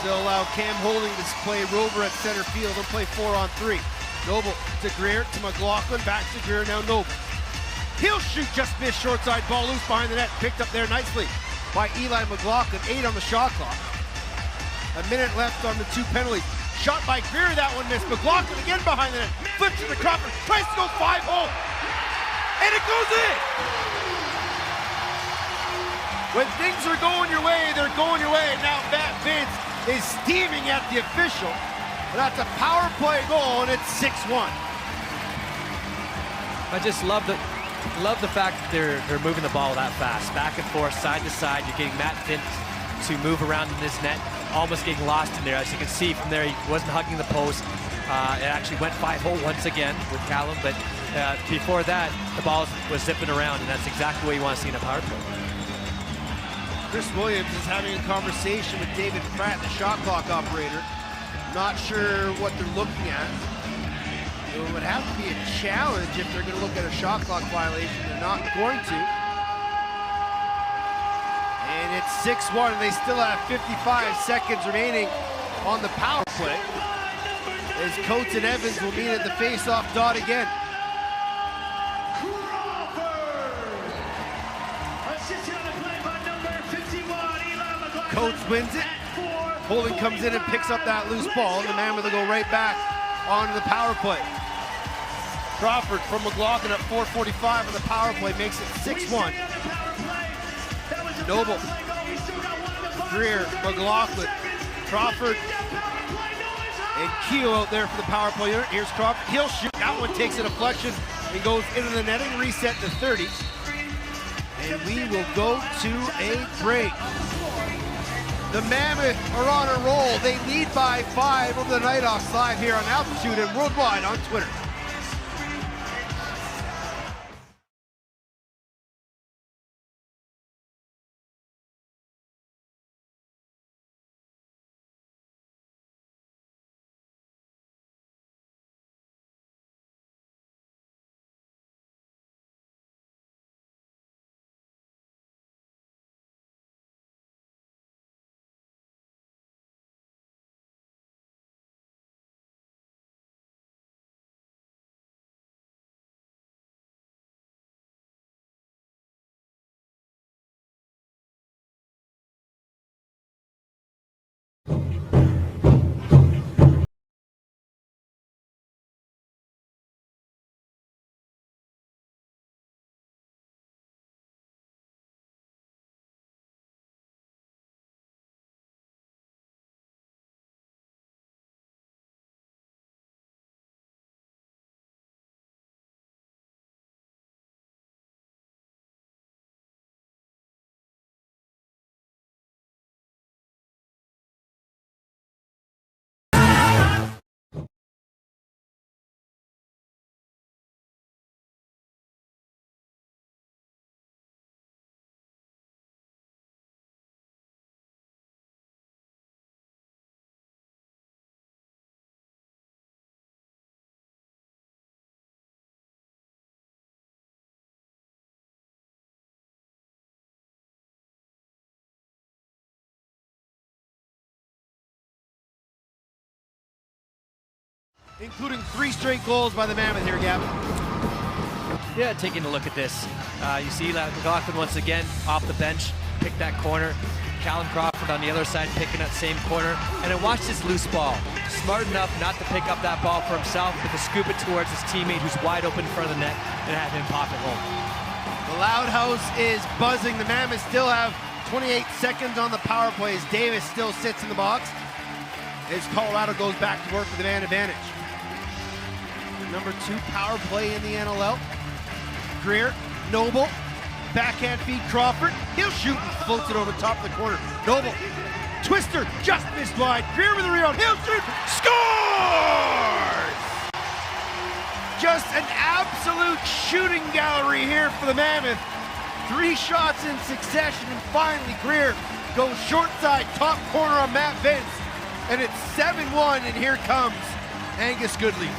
They'll allow Cam Holding to play Rover at center field and play 4-on-3. Noble to Greer, to McLaughlin, back to Greer, now Noble. He'll shoot, just missed, short side ball loose behind the net, picked up there nicely by Eli McLaughlin, 8 on the shot clock. A minute left on the 2 penalties. Shot by Greer, that one missed. McLaughlin again behind the net, flips to the Crawford, tries to go 5-hole, and it goes in! When things are going your way, they're going your way. Now Matt Vince is steaming at the official. That's a power play goal, and it's 6-1. I just love the fact that they're moving the ball that fast, back and forth, side to side. You're getting Matt Vince to move around in this net, almost getting lost in there. As you can see from there, he wasn't hugging the post. It actually went 5-hole once again with Callum, but before that, the ball was zipping around, and that's exactly what you want to see in a power play. Chris Williams is having a conversation with David Pratt, the shot clock operator. Not sure what they're looking at. It would have to be a challenge if they're going to look at a shot clock violation. They're not going to. And it's 6-1, and they still have 55 seconds remaining on the power play, as Coates and Evans will meet at the face-off dot again. Coates wins it. Holding comes in and picks up that loose ball, and the Mammoth will go right back onto the power play. Crawford from McLaughlin at 4:45 on the power play makes it 6-1. Noble, Greer, McLaughlin, Crawford, and Keel out there for the power play unit. Here's Crawford, he'll shoot, that one takes a deflection and goes into the netting, reset to 30. And we will go to a break. The Mammoth are on a roll. They lead by 5 over the Knighthawks live here on Altitude and worldwide on Twitter. Including 3 straight goals by the Mammoth here, Gavin. Yeah, taking a look at this. You see McLaughlin once again off the bench, pick that corner. Callum Crawford on the other side picking that same corner. And then watch this loose ball. Smart enough not to pick up that ball for himself, but to scoop it towards his teammate who's wide open in front of the net and have him pop it home. The Loud House is buzzing. The Mammoth still have 28 seconds on the power play as Davis still sits in the box, as Colorado goes back to work with the man advantage. Number 2 power play in the NLL. Greer, Noble, backhand feed Crawford. He'll shoot and floats it over the top of the corner. Noble, twister, just missed wide. Greer with the rebound, he'll shoot, scores! Just an absolute shooting gallery here for the Mammoth. 3 shots in succession, and finally Greer goes short side, top corner on Matt Vince. And it's 7-1, and here comes Angus Goodley.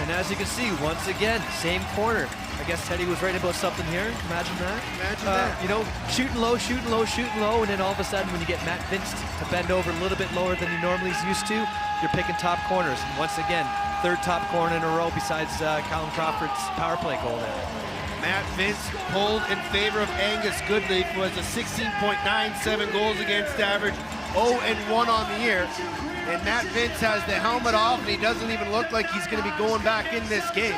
And as you can see, once again, same corner. I guess Teddy was right about something here. Imagine that. Imagine that. You know, shooting low, shooting low, shooting low, and then all of a sudden when you get Matt Vince to bend over a little bit lower than he normally is used to, you're picking top corners. And once again, third top corner in a row besides Callum Crawford's power play goal there. Matt Vince pulled in favor of Angus Goodleaf, who has a 16.97 goals against average, 0-1 on the year. And Matt Vince has the helmet off, and he doesn't even look like he's going to be going back in this game,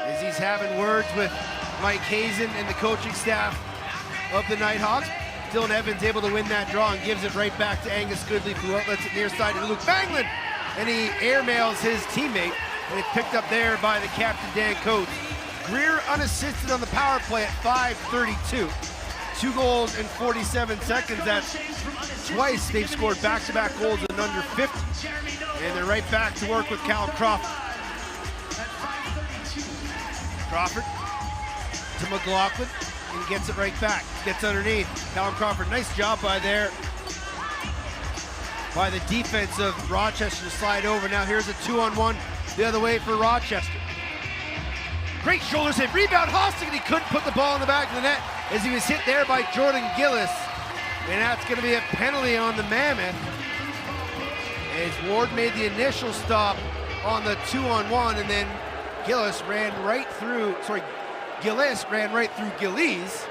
as he's having words with Mike Hazen and the coaching staff of the Knighthawks. Dylan Evans able to win that draw and gives it right back to Angus Goodleaf, who outlets it near side to Luke Banglin, and he airmails his teammate, and it's picked up there by the captain, Dan Coates. Greer unassisted on the power play at 5:32. 2 goals in 47 seconds. That's twice they've scored back-to-back goals in under 50. And they're right back to work with Callum Crawford. Crawford to McLaughlin, and gets it right back. Gets underneath. Callum Crawford, nice job by the defense of Rochester to slide over. Now here's a 2-on-1 the other way for Rochester. Great shoulder save, rebound, Hostig, and he couldn't put the ball in the back of the net as he was hit there by Jordan Gillis. And that's going to be a penalty on the Mammoth, as Ward made the initial stop on the 2-on-1, and then Gillis ran right through Gillies.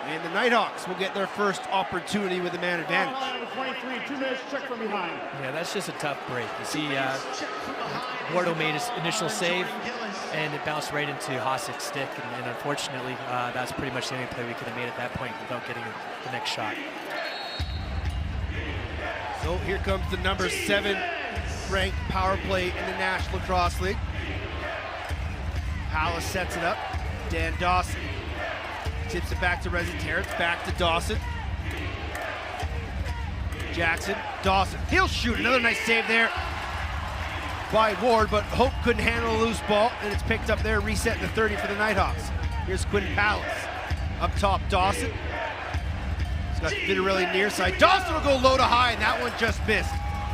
And the Knighthawks will get their first opportunity with the man advantage. 23, 2 minutes, check from behind. Yeah, that's just a tough break. You see, Wardo made his initial save, and it bounced right into Hossig's stick, and unfortunately, that's pretty much the only play we could have made at that point without getting the next shot. So here comes the number 7 ranked power play in the National Lacrosse League. Palace sets it up. Dan Dawson tips it back to Resi Terrence, back to Dawson. Jackson, Dawson, he'll shoot. Another nice save there by Ward, but Hope couldn't handle a loose ball, and it's picked up there, reset in the 30 for the Knighthawks. Here's Quinn Palace. Up top, Dawson. He's got Vitarelli near side. Dawson will go low to high, and that one just missed.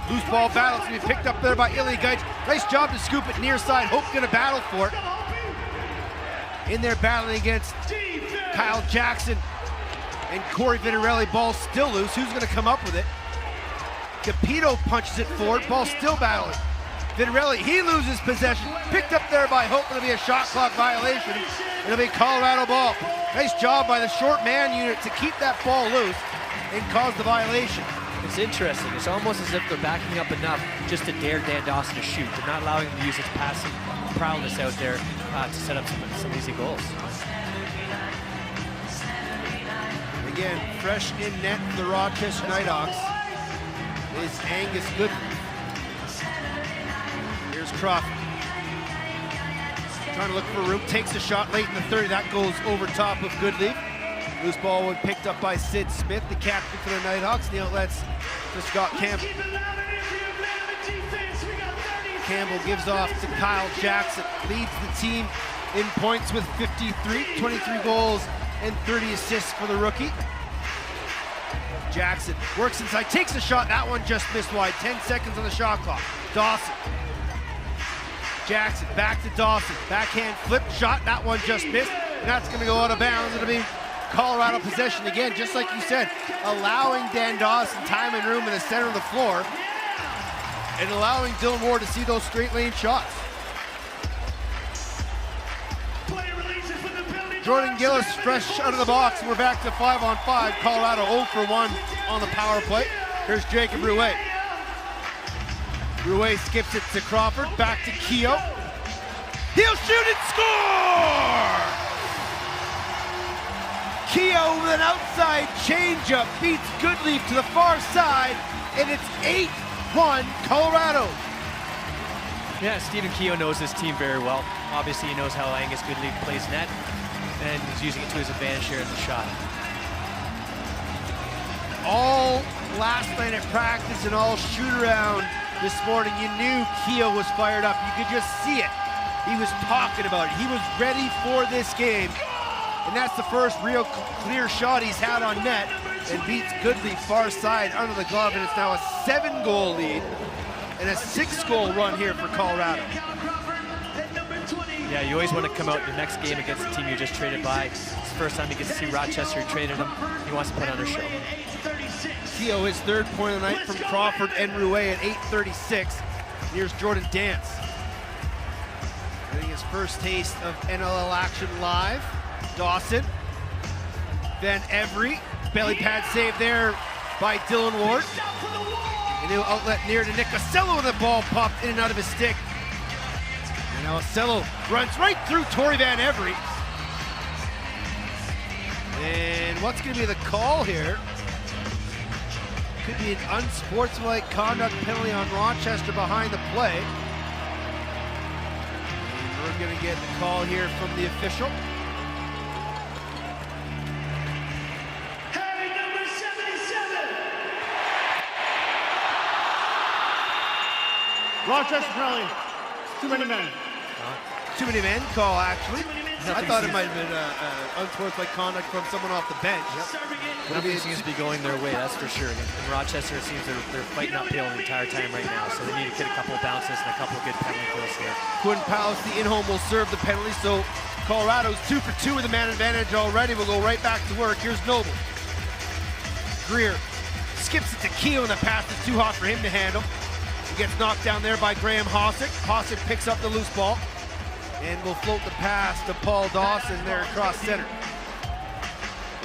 Loose ball battle, it's gonna be picked up there by Ilya Geitz. Nice job to scoop it near side. Hope's gonna battle for it. In there battling against Kyle Jackson and Corey Vitarelli. Ball still loose. Who's going to come up with it? Capito punches it forward. Ball still battling. Vitarelli, he loses possession. Picked up there by Hope. It'll be a shot clock violation. It'll be Colorado ball. Nice job by the short man unit to keep that ball loose and cause the violation. It's interesting. It's almost as if they're backing up enough just to dare Dan Dawson to shoot. They're not allowing him to use his passing prowess out there to set up some easy goals. Again, fresh in net for the Rochester Knighthawks is Angus Goodleaf. Here's Crawford. Trying to look for room, takes a shot late in the 30. That goes over top of Goodleaf. Loose ball was picked up by Sid Smith, the captain for the Knighthawks. The outlets to Scott Campbell. Campbell gives off to Kyle Jackson, leads the team in points with 53, 23 goals and 30 assists for the rookie. Jackson works inside, takes a shot, that one just missed wide. 10 seconds on the shot clock. Dawson. Jackson back to Dawson, backhand flip shot, that one just missed, and that's gonna go out of bounds. It'll be Colorado possession again, just like you said, allowing Dan Dawson time and room in the center of the floor, and allowing Dylan Ward to see those straight lane shots. Jordan Gillis fresh out of the box, and we're back to 5-on-5. Colorado 0 for 1 on the power play. Here's Jacob Rouet. Rouet skips it to Crawford, back to Keogh. He'll shoot and score! Keogh with an outside changeup beats Goodleaf to the far side, and it's 8-1 Colorado. Yeah, Stephen Keogh knows his team very well. Obviously, he knows how Angus Goodleaf plays net, and he's using it to his advantage here in the shot. All last night at practice and all shoot-around this morning, you knew Keogh was fired up. You could just see it. He was talking about it. He was ready for this game. And that's the first real clear shot he's had on net, and beats Goodleaf far side under the glove, and it's now a 7-goal lead and a 6-goal run here for Colorado. Yeah, you always want to come out your next game against the team you just traded by. It's the first time he gets to see Rochester, who traded him. He wants to put on a show. Keogh, his 3rd point of the night from Crawford and Rouet at 8:36. Here's Jordan Dance. Getting his first taste of NLL action live. Dawson. Van Every. Belly pad save there by Dylan Ward. A new outlet near to Nick Ocello, and the ball popped in and out of his stick. And now Ocello runs right through Torrey Van Every. And what's going to be the call here? Could be an unsportsmanlike conduct penalty on Rochester behind the play. And we're going to get the call here from the official. Hey, number 77. Rochester penalty. Too many men. Too many men call, actually. I Nothing thought it seems- might have been unsportsmanlike conduct from someone off the bench. Nothing seems to be going their way, that's for sure. In Rochester, it seems they're fighting uphill the entire time right now, so they need to get a couple of bounces and a couple of good penalty kills here. Quinn Palace, the in-home, will serve the penalty, so Colorado's 2 for 2 with the man advantage already. We'll go right back to work. Here's Noble. Greer skips it to Keogh, and the pass is too hot for him to handle. He gets knocked down there by Graham Hossick. Hossick picks up the loose ball and will float the pass to Paul Dawson there across center.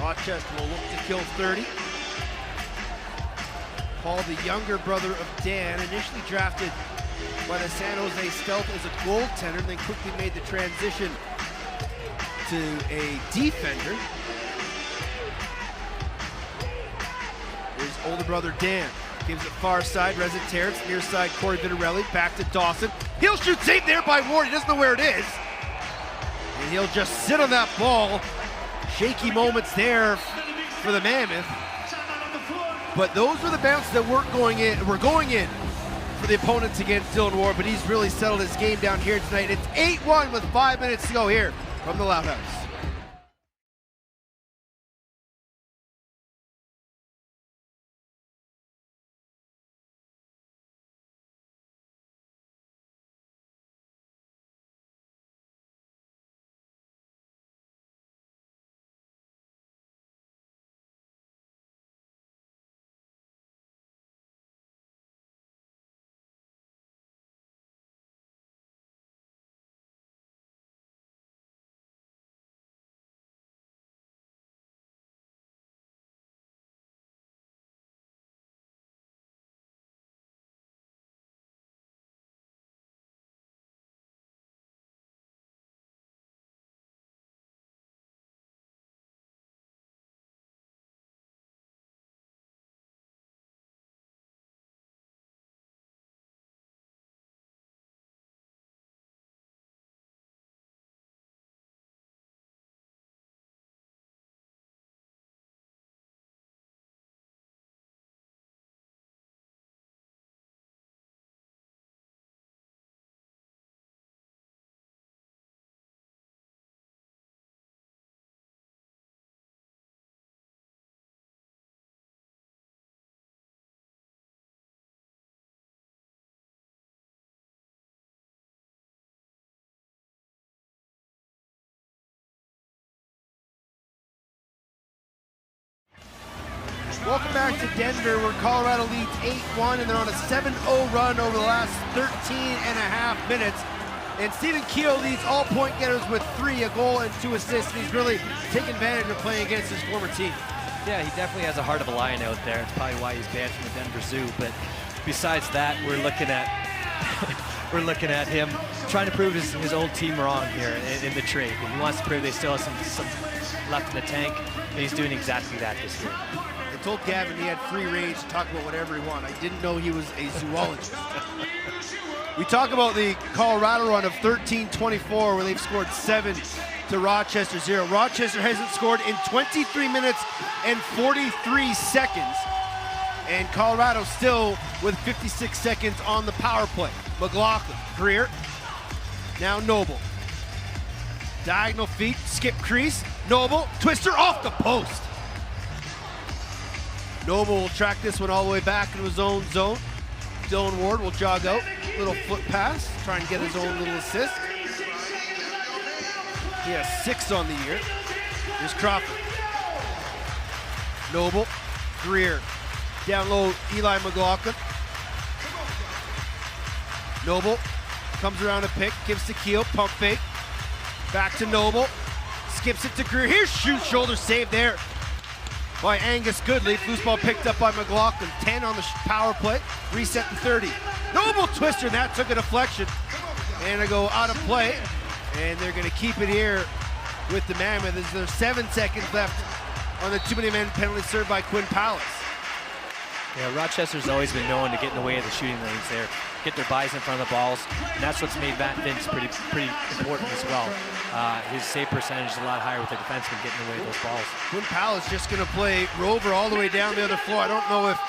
Rochester will look to kill 30. Paul, the younger brother of Dan, initially drafted by the San Jose Stealth as a goaltender, then quickly made the transition to a defender. His older brother Dan gives it far side, Reza Terrence, near side Corey Vitarelli, back to Dawson. He'll shoot, save there by Ward, he doesn't know where it is. And he'll just sit on that ball. Shaky moments there for the Mammoth. But those were the bounces that were going in for the opponents against Dylan Ward, but he's really settled his game down here tonight. It's 8-1 with 5 minutes to go here from the Loud House. Welcome back to Denver, where Colorado leads 8-1, and they're on a 7-0 run over the last 13 and a half minutes. And Stephen Keogh leads all point getters with 3, a goal and 2 assists. And he's really taken advantage of playing against his former team. Yeah, he definitely has a heart of a lion out there. It's probably why he's banned from the Denver Zoo. But besides that, we're looking at him trying to prove his old team wrong here in the trade. And he wants to prove they still have some left in the tank, and he's doing exactly that this year. I told Gavin he had free range to talk about whatever he wanted. I didn't know he was a zoologist. We talk about the Colorado run of 13-24, where they've scored 7 to Rochester 0. Rochester hasn't scored in 23 minutes and 43 seconds. And Colorado still with 56 seconds on the power play. McLaughlin, Greer, now Noble. Diagonal feet, skip crease, Noble, twister off the post. Noble will track this one all the way back into his own zone. Dylan Ward will jog out, little foot pass, try and get his own little assist. He has 6 on the year. Here's Crawford. Noble, Greer. Down low, Eli McLaughlin. Noble comes around a pick, gives to Keel, pump fake. Back to Noble, skips it to Greer. Here's shoot, shoulder save there by Angus Goodleaf. Loose ball picked up by McLaughlin. 10 on the power play, reset to 30. Noble twister, and that took a deflection. And they go out of play, and they're gonna keep it here with the Mammoth. There's 7 seconds left on the too-many-men penalty served by Quinn Palace. Yeah, Rochester's always been known to get in the way of the shooting lanes there, get their buys in front of the balls, and that's what's made Matt Vince pretty important as well. His save percentage is a lot higher with the defenseman getting in the way of those balls. Quinn Palace just going to play Rover all the way down the other floor. I don't know if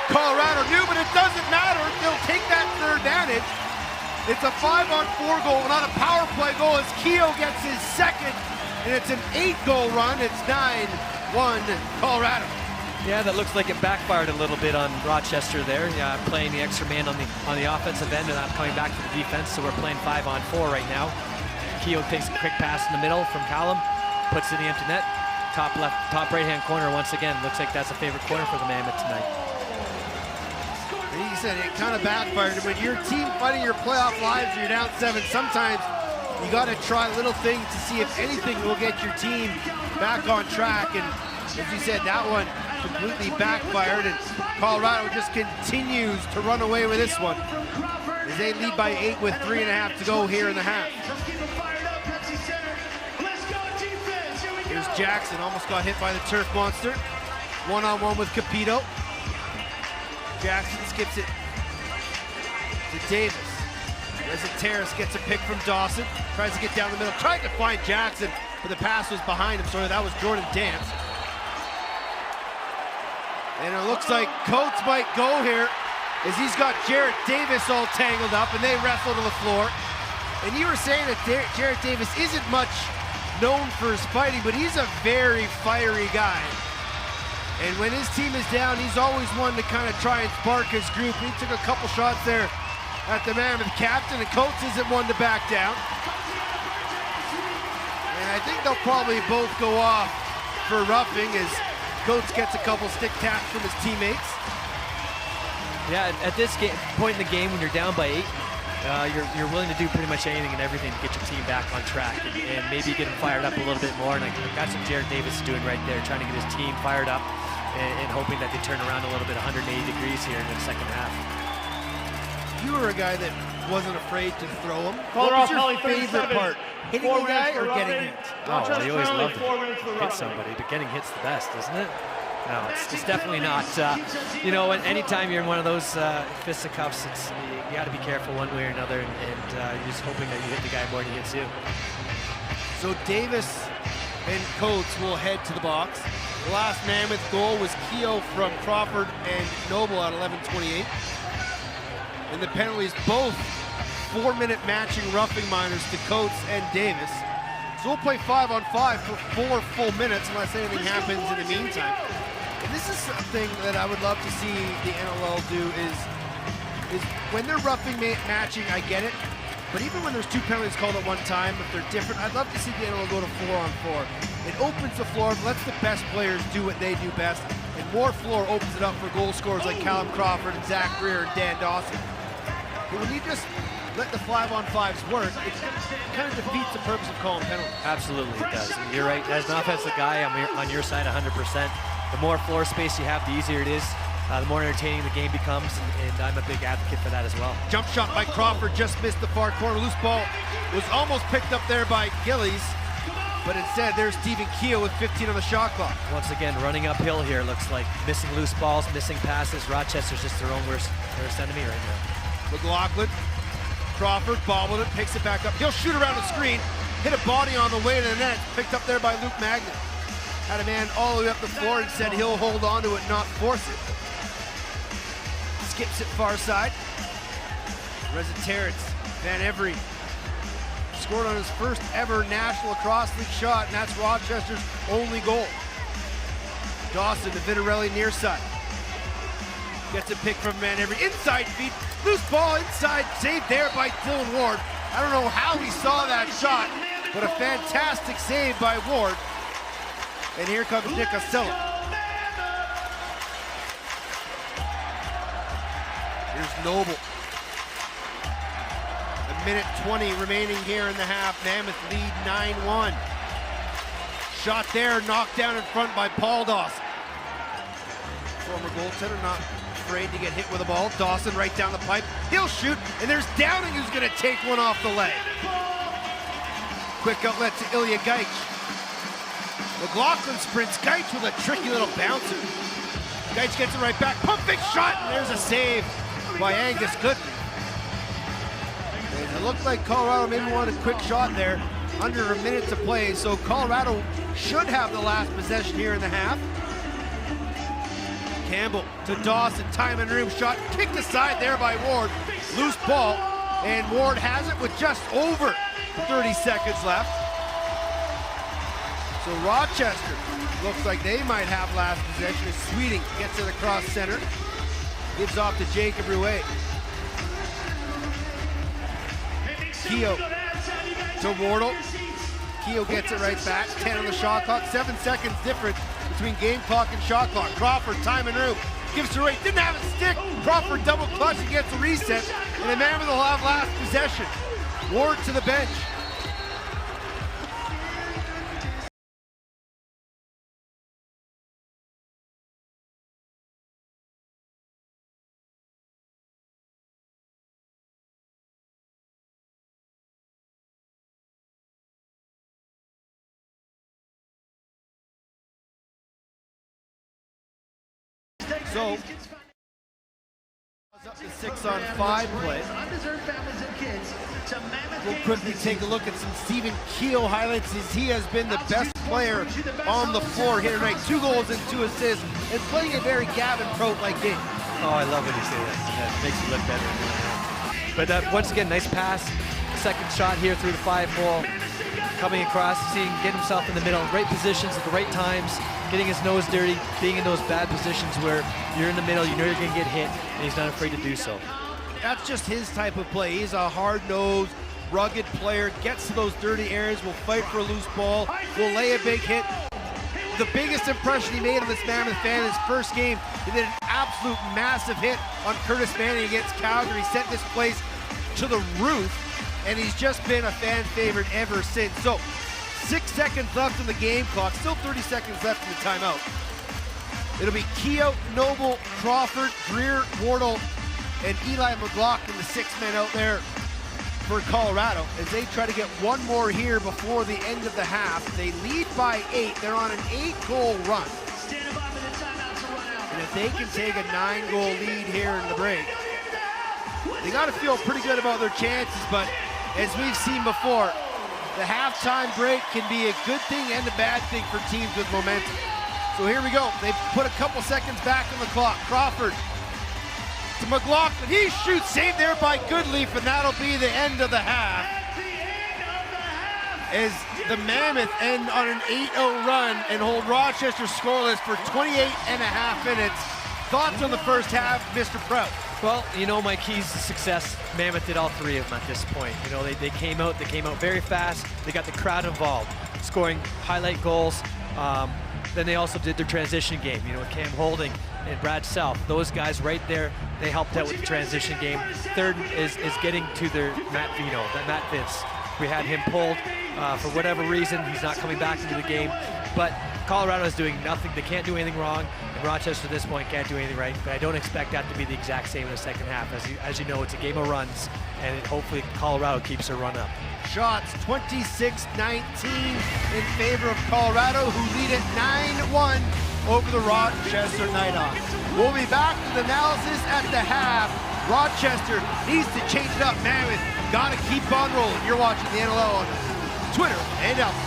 Colorado knew, but it doesn't matter. They'll take that third advantage. It's a 5-on-4 goal, not a power play goal, as Keogh gets his second, and it's an 8-goal run. It's 9-1 Colorado. Yeah, that looks like it backfired a little bit on Rochester there. Yeah, playing the extra man on the offensive end and not coming back to the defense. So we're playing 5-on-4 right now. Keogh takes a quick pass in the middle from Callum, puts it in the empty net. Top right-hand corner once again. Looks like that's a favorite corner for the Mammoth tonight. He said it kind of backfired. When your team fighting your playoff lives, you're down 7. Sometimes you got to try little things to see if anything will get your team back on track. And as you said, that one completely backfired, and Colorado just continues to run away with this one as they lead by 8 with 3.5 to go here in the half. Here's Jackson, almost got hit by the turf monster. One-on-one with Capito. Jackson skips it to Davis. Terrace gets a pick from Dawson, tries to get down the middle, tried to find Jackson, but the pass was behind him, so that was Jordan Dance. And it looks like Coates might go here as he's got Jarrett Davis all tangled up, and they wrestle to the floor. And you were saying that Jarrett Davis isn't much known for his fighting, but he's a very fiery guy. And when his team is down, he's always one to kind of try and spark his group. He took a couple shots there at the Mammoth captain, and Coates isn't one to back down. And I think they'll probably both go off for roughing as Coates gets a couple stick taps from his teammates. Yeah, at this point in the game, when you're down by 8, you're willing to do pretty much anything and everything to get your team back on track and maybe get them fired up a little bit more. And that's what Jarrett Davis is doing right there, trying to get his team fired up and hoping that they turn around a little bit 180 degrees here in the second half. You were a guy that wasn't afraid to throw him. What Colorado was your favorite part? Hitting a guy or getting hit? Oh, well, you always love to hit somebody, but getting hit's the best, isn't it? No, it's definitely not. You know, anytime you're in one of those fisticuffs, you got to be careful one way or another, and you're just hoping that you hit the guy more than he hits you. So Davis and Coates will head to the box. The last Mammoth goal was Keogh from Crawford and Noble at 11:28. And the penalties, both 4-minute matching roughing minors to Coates and Davis. So we'll play 5-on-5 for 4 full minutes unless anything happens in the meantime. And this is something that I would love to see the NLL do is when they're roughing matching, I get it. But even when there's 2 penalties called at one time, if they're different, I'd love to see the NLL go to 4-on-4. It opens the floor, lets the best players do what they do best, and more floor opens it up for goal scorers like Callum Crawford and Zach Greer and Dan Dawson. But when you just let the 5-on-5s work, it kind of defeats the purpose of calling penalties. Absolutely, it does. And you're right. As an offensive guy, I'm on your side 100%. The more floor space you have, the easier it is. The more entertaining the game becomes, and I'm a big advocate for that as well. Jump shot by Crawford, just missed the far corner. Loose ball was almost picked up there by Gillies, but instead there's Stephen Keogh with 15 on the shot clock. Once again, running uphill here, looks like missing loose balls, missing passes. Rochester's just their own worst enemy right now. McLaughlin, Crawford bobbled it, picks it back up. He'll shoot around the screen, hit a body on the way to the net, picked up there by Luke Magnan. Had a man all the way up the floor and said he'll hold on to it, not force it. Skips it far side. Terrace, Van Every scored on his first ever National Lacrosse League shot, and that's Rochester's only goal. Dawson to Vitarelli near side. Gets a pick from man every inside feed. Loose ball inside, saved there by Dylan Ward. I don't know how he saw that shot, but a fantastic save by Ward. And here comes Nick Costello. Here's Noble. A minute 20 remaining here in the half. Mammoth lead 9-1. Shot there, knocked down in front by Paul Dawson. Former goaltender, not afraid to get hit with the ball. Dawson right down the pipe. He'll shoot, and there's Downing who's going to take one off the leg. Quick outlet to Ilya Gaich. McLaughlin sprints. Gaich with a tricky little bouncer. Gaich gets it right back. Pump fake shot, and there's a save by Angus Goodman. And it looked like Colorado maybe wanted a quick shot there. Under a minute to play, so Colorado should have the last possession here in the half. Campbell to Dawson, time and room shot, kicked aside there by Ward. Loose ball, and Ward has it with just over 30 seconds left. So Rochester looks like they might have last possession as Sweeting gets it across center. Gives off to Jacob Rouet. Keogh to Wardle. Keogh gets it right back. 10 on the shot clock. 7 seconds difference between game clock and shot clock. Crawford, time and room. Gives to Ray. Didn't have it stick. Crawford double clutch and gets a reset. And the Mammoth will have last possession. Ward to the bench. So, up to 6-on-5 play. We'll quickly take a look at some Stephen Keogh highlights as he has been the best player on the floor here tonight. 2 goals and 2 assists, and playing a very Gavin Prout-like game. Oh, I love when you say that. That makes it look better. But once again, nice pass. Second shot here through the 5-hole. Coming across, getting himself in the middle, right positions at the right times, getting his nose dirty, being in those bad positions where you're in the middle, you know you're going to get hit, and he's not afraid to do so. That's just his type of play. He's a hard-nosed, rugged player, gets to those dirty areas, will fight for a loose ball, will lay a big hit. The biggest impression he made on this Mammoth fan in his first game, he did an absolute massive hit on Curtis Manning against Calgary, sent this place to the roof, and he's just been a fan favorite ever since. So, 6 seconds left in the game clock, still 30 seconds left in the timeout. It'll be Keogh, Noble, Crawford, Greer, Wardle, and Eli McLaughlin, the 6 men out there for Colorado, as they try to get one more here before the end of the half. They lead by 8. They're on an 8-goal run. And if they can take a 9-goal lead here in the break, they got to feel pretty good about their chances, but as we've seen before, the halftime break can be a good thing and a bad thing for teams with momentum. So here we go. They put a couple seconds back on the clock. Crawford to McLaughlin. He shoots, saved there by Goodleaf, and that'll be the end of the half. As the Mammoth end on an 8-0 run and hold Rochester scoreless for 28.5 minutes. Thoughts on the first half, Mr. Prout? Well, you know, my keys to success, Mammoth did all 3 of them at this point. You know, they came out very fast. They got the crowd involved, scoring highlight goals. Then they also did their transition game, you know, with Cam Holding and Brad South. Those guys right there, they helped out with the transition game. Third is getting to their Matt Vince. We had him pulled for whatever reason. He's not coming back into the game. But Colorado is doing nothing. They can't do anything wrong. And Rochester at this point can't do anything right. But I don't expect that to be the exact same in the second half. As you know, it's a game of runs, and hopefully Colorado keeps their run up. Shots 26-19 in favor of Colorado, who lead it 9-1 over the Rochester Knighthawks. We'll be back with analysis at the half. Rochester needs to change it up. Mammoth got to keep on rolling. You're watching the NLL on Twitter and Altitude.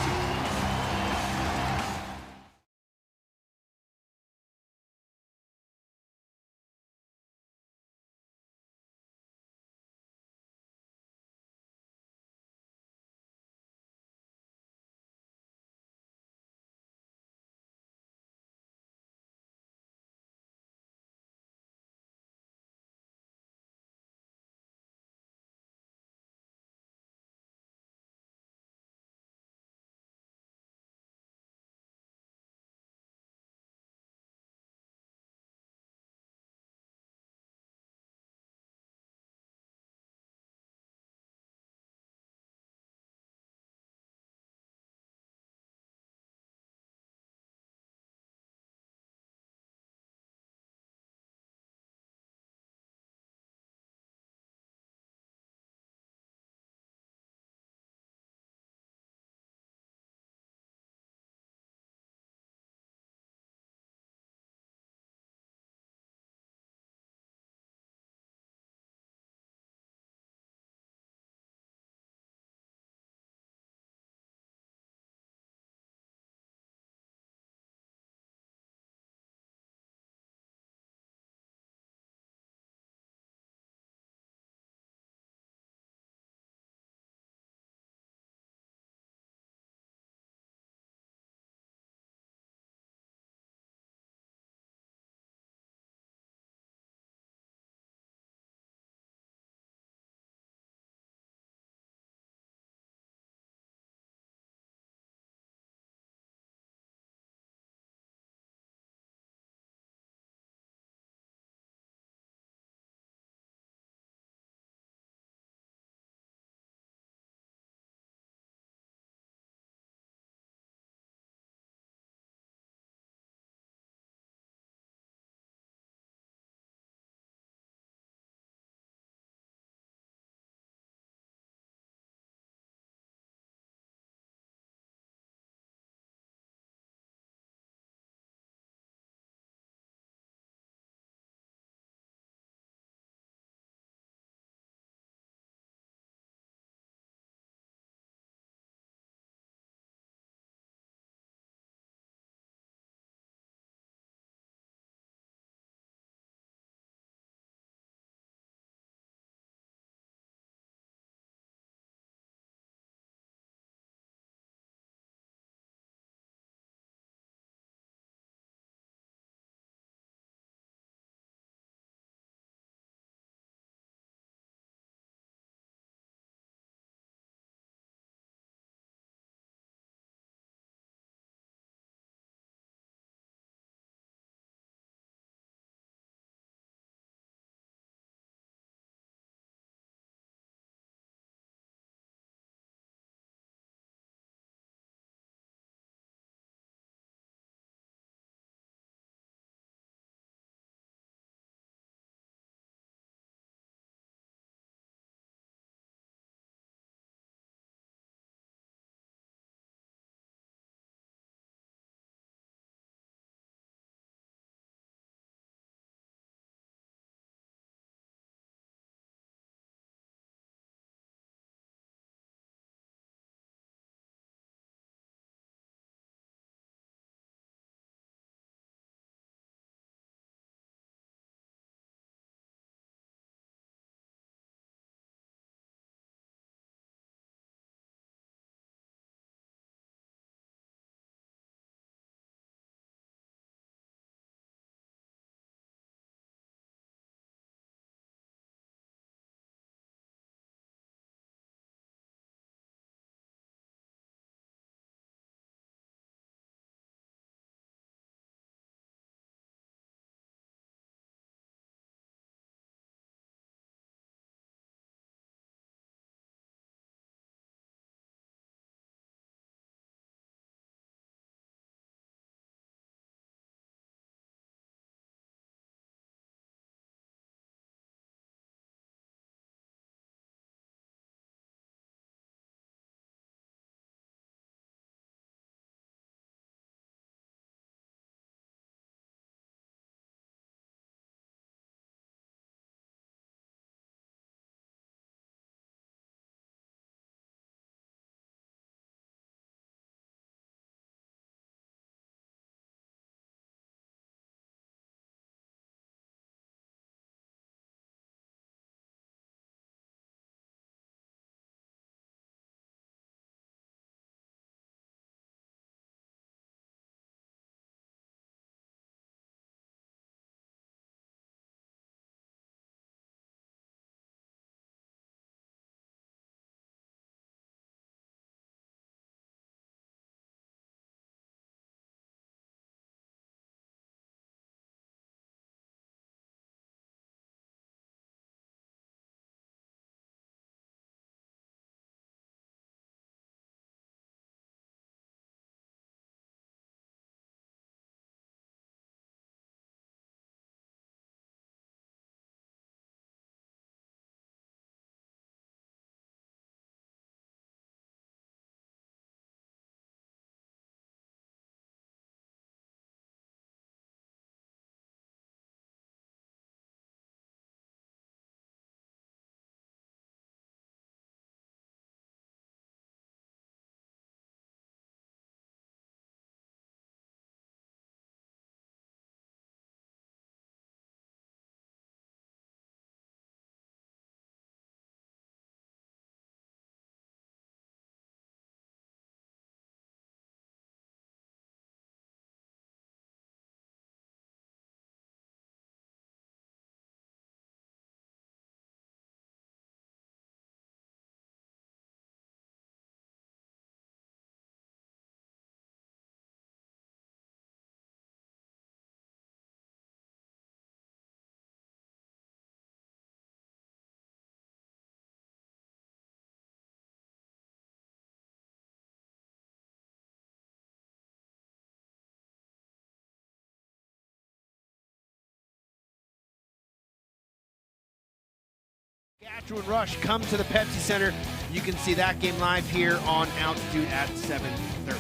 Saskatchewan Rush come to the Pepsi Center. You can see that game live here on Altitude at 7:30.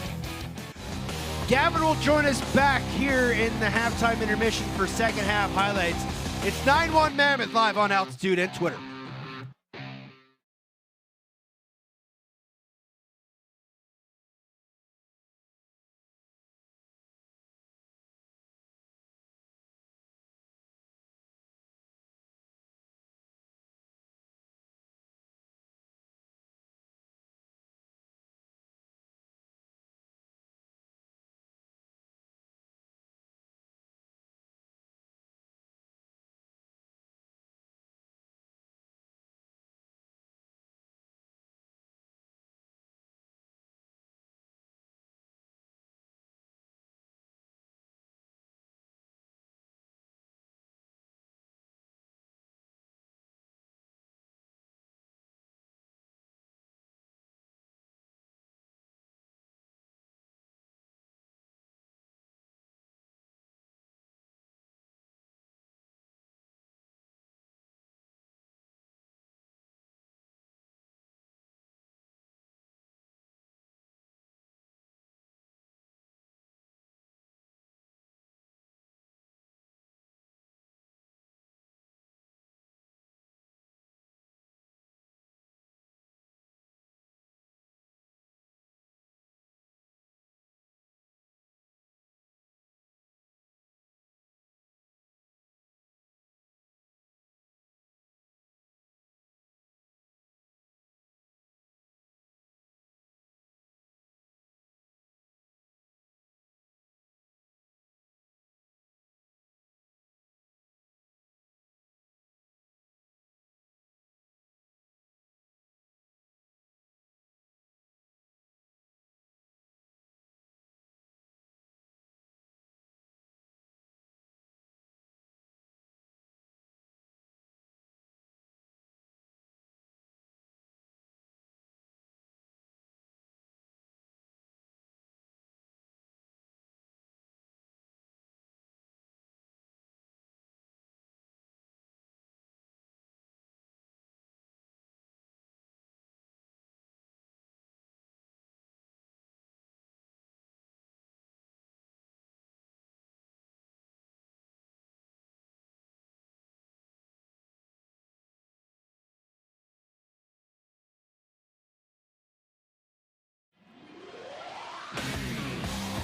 Gavin will join us back here in the halftime intermission for second half highlights. It's 9-1 Mammoth live on Altitude and Twitter.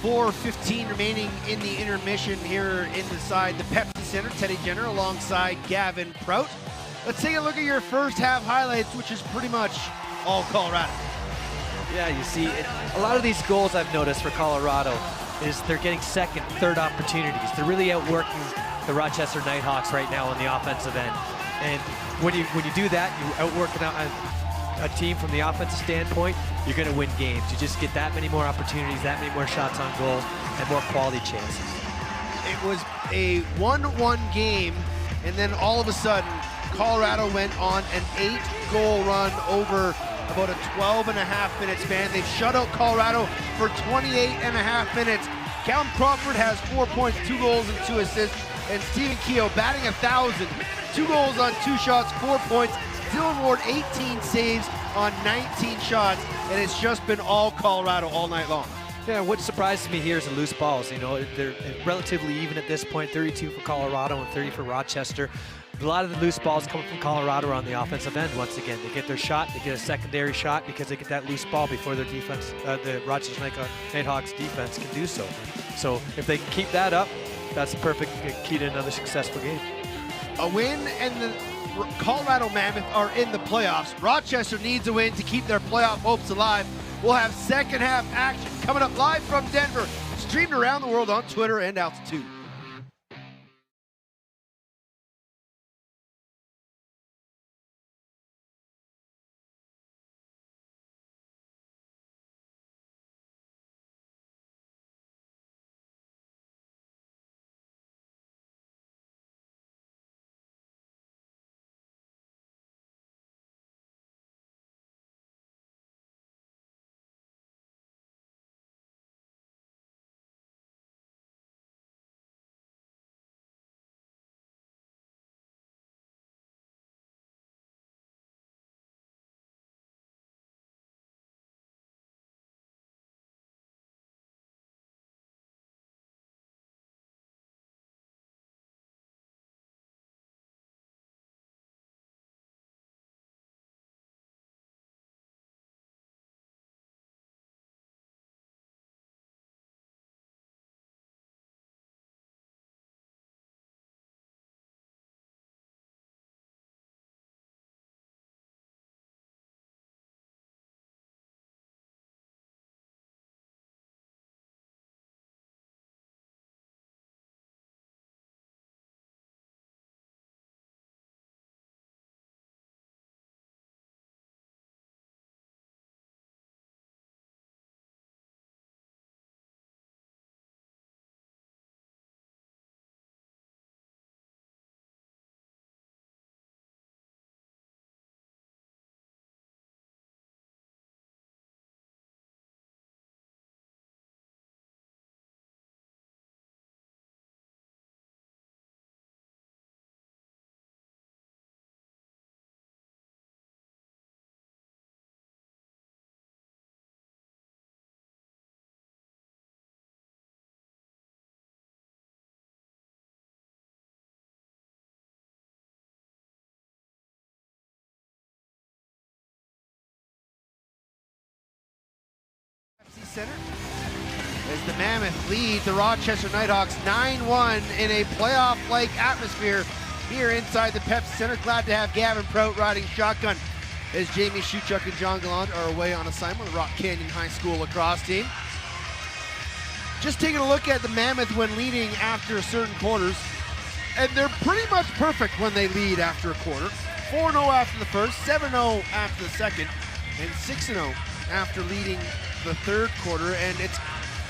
.4:15 remaining in the intermission here inside the Pepsi Center. Teddy Jenner alongside Gavin Prout. Let's take a look at your first half highlights, which is pretty much all Colorado. Yeah, you see, a lot of these goals I've noticed for Colorado is they're getting second, third opportunities. They're really outworking the Rochester Knighthawks right now on the offensive end. And when you do that, you outwork a team from the offensive standpoint, you're going to win games. You just get that many more opportunities, that many more shots on goal, and more quality chances. It was a 1-1 game, and then all of a sudden, Colorado went on an 8-goal run over about a 12.5-minute span. They've shut out Colorado for 28.5 minutes. Callum Crawford has 4 points, 2 goals, and 2 assists. And Stephen Keogh batting 1,000, 2 goals on 2 shots, 4 points. Dylan Ward 18 saves on 19 shots, and it's just been all Colorado all night long. Yeah, what surprises me here is the loose balls. You know, they're relatively even at this point, 32 for Colorado and 30 for Rochester. A lot of the loose balls coming from Colorado are on the offensive end once again. They get their shot, they get a secondary shot because they get that loose ball before their defense, the Rochester Knighthawks defense can do so. So if they can keep that up, that's the perfect key to another successful game. A win and the Colorado Mammoth are in the playoffs. Rochester needs a win to keep their playoff hopes alive. We'll have second half action coming up live from Denver, streamed around the world on Twitter and Altitude. Center. As the Mammoth lead the Rochester Knighthawks 9-1 in a playoff-like atmosphere here inside the Pepsi Center. Glad to have Gavin Prout riding shotgun as Jamie Shuchuk and John Gallant are away on assignment with the Rock Canyon High School lacrosse team. Just taking a look at the Mammoth when leading after certain quarters, and they're pretty much perfect when they lead after a quarter. 4-0 after the first, 7-0 after the second, and 6-0 after leading the third quarter. And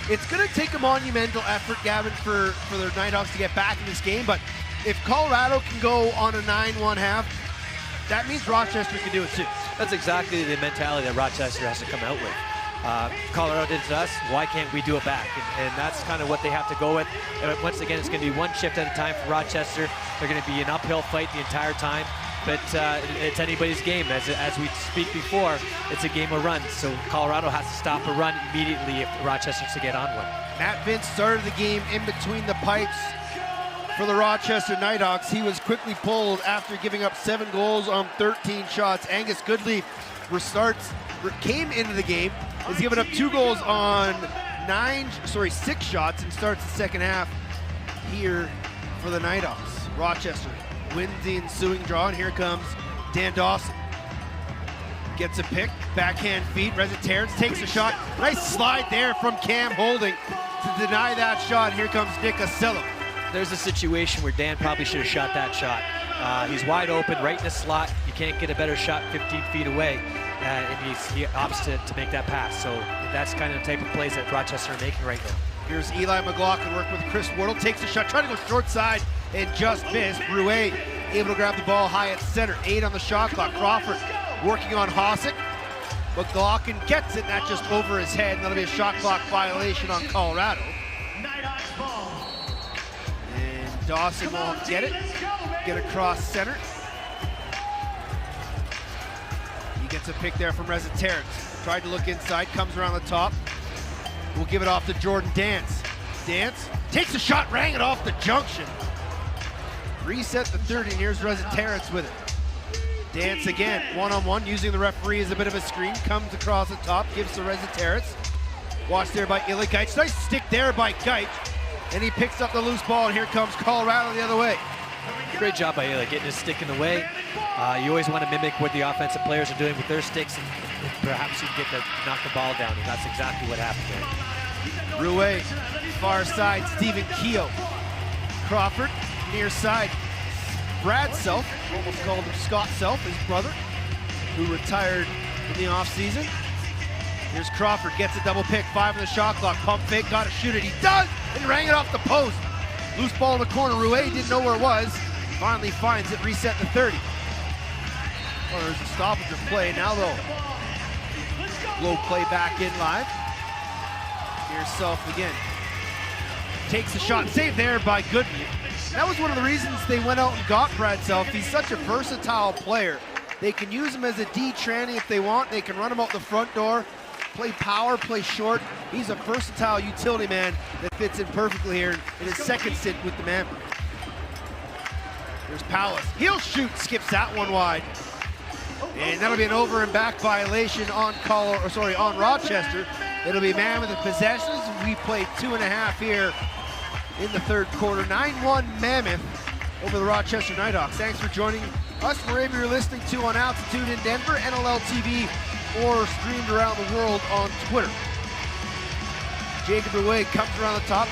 it's going to take a monumental effort, Gavin, for the Knighthawks to get back in this game. But if Colorado can go on a 9-1 half, that means Rochester can do it too. That's exactly the mentality that Rochester has to come out with. Colorado did it to us, why can't we do it back? And that's kind of what they have to go with. And once again, it's going to be one shift at a time for Rochester. They're going to be an uphill fight the entire time. But it's anybody's game. As we speak before, it's a game of runs. So Colorado has to stop a run immediately if Rochester's to get on one. Matt Vince started the game in between the pipes for the Rochester Knighthawks. He was quickly pulled after giving up 7 goals on 13 shots. Angus Goodleaf came into the game, has given up 2 goals on 6 shots, and starts the second half here for the Knighthawks. Rochester wins the ensuing draw, and here comes Dan Dawson. Gets a pick, backhand feed, Reza Terrence takes a shot. Nice slide there from Cam Holding to deny that shot. Here comes Nick Acello. There's a situation where Dan probably should have shot that shot. He's wide open, right in the slot. You can't get a better shot 15 feet away, and he opts to make that pass. So that's kind of the type of plays that Rochester are making right now. Here's Eli McLaughlin working with Chris Wardle, takes a shot, trying to go short side, and just missed. Rouet able to grab the ball high at center. 8 on the shot clock. Crawford working on Hossack. McLaughlin gets it, and that's just over his head, and that'll be a shot clock violation on Colorado. And Dawson won't get it. Get across center. He gets a pick there from Reza Terrence. Tried to look inside, comes around the top. We'll give it off to Jordan Dance. Dance takes a shot, rang it off the junction. Reset the 30, and here's Reza Terrence with it. Dance again, one-on-one, using the referee as a bit of a screen, comes across the top, gives to Reza Terrence. Watched there by Ilya Geitch. Nice stick there by Geitch, and he picks up the loose ball, and here comes Colorado the other way. Great job by Ilya, getting his stick in the way. You always want to mimic what the offensive players are doing with their sticks, and perhaps you can get to knock the ball down, and that's exactly what happened there. Rouet, far side, Stephen Keogh. Crawford, near side, Brad Self, almost called him Scott Self, his brother, who retired in the offseason. Here's Crawford, gets a double pick, 5 on the shot clock, pump fake, gotta shoot it, he does, and he rang it off the post. Loose ball in the corner, Rouet didn't know where it was, finally finds it, reset the 30. Well, there's a stoppage of play, now they'll blow play back in live. Here's Self again. Takes the shot, saved there by Goodman. That was one of the reasons they went out and got Brad Self. He's such a versatile player. They can use him as a D tranny if they want. They can run him out the front door, play power, play short. He's a versatile utility man that fits in perfectly here in his second stint with the Mammoth. There's Powis. He'll shoot, skips that one wide. And that'll be an over and back violation on Rochester. It'll be Mammoth in possessions. We played 2.5 here in the third quarter. 9-1 Mammoth over the Rochester Knighthawks. Thanks for joining us wherever you're listening to on Altitude in Denver, NLL TV, or streamed around the world on Twitter. Jacob Rouet comes around the top,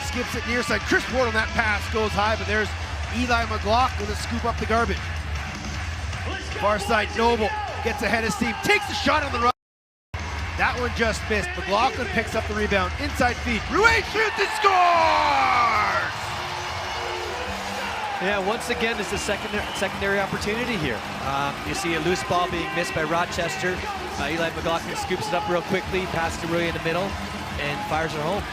skips it near side. Chris Ward on that pass goes high, but there's Eli McLaughlin to scoop up the garbage. Far side, Noble gets ahead of Steve, takes a shot on the right. That one just missed. McLaughlin picks up the rebound. Inside feed. Rouet shoots and scores! Yeah, once again, it's a secondary opportunity here. You see a loose ball being missed by Rochester. Eli McLaughlin scoops it up real quickly, passes to Rouet in the middle, and fires it home.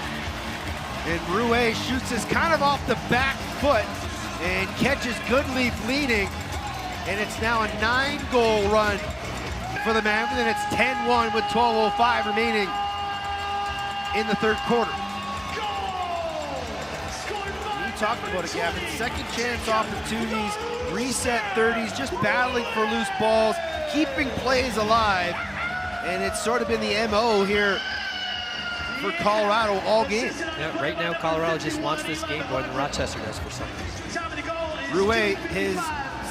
And Rouet shoots this kind of off the back foot and catches Goodleaf leading. And it's now a 9-goal run for the Mammoth, and it's 10-1 with 12:05 remaining in the third quarter. You talked about it, Gavin. Second chance opportunities, reset 30s, just battling for loose balls, keeping plays alive. And it's sort of been the MO here for Colorado all game. Yeah, right now Colorado just wants this game more than Rochester does for some reason. Rouet, his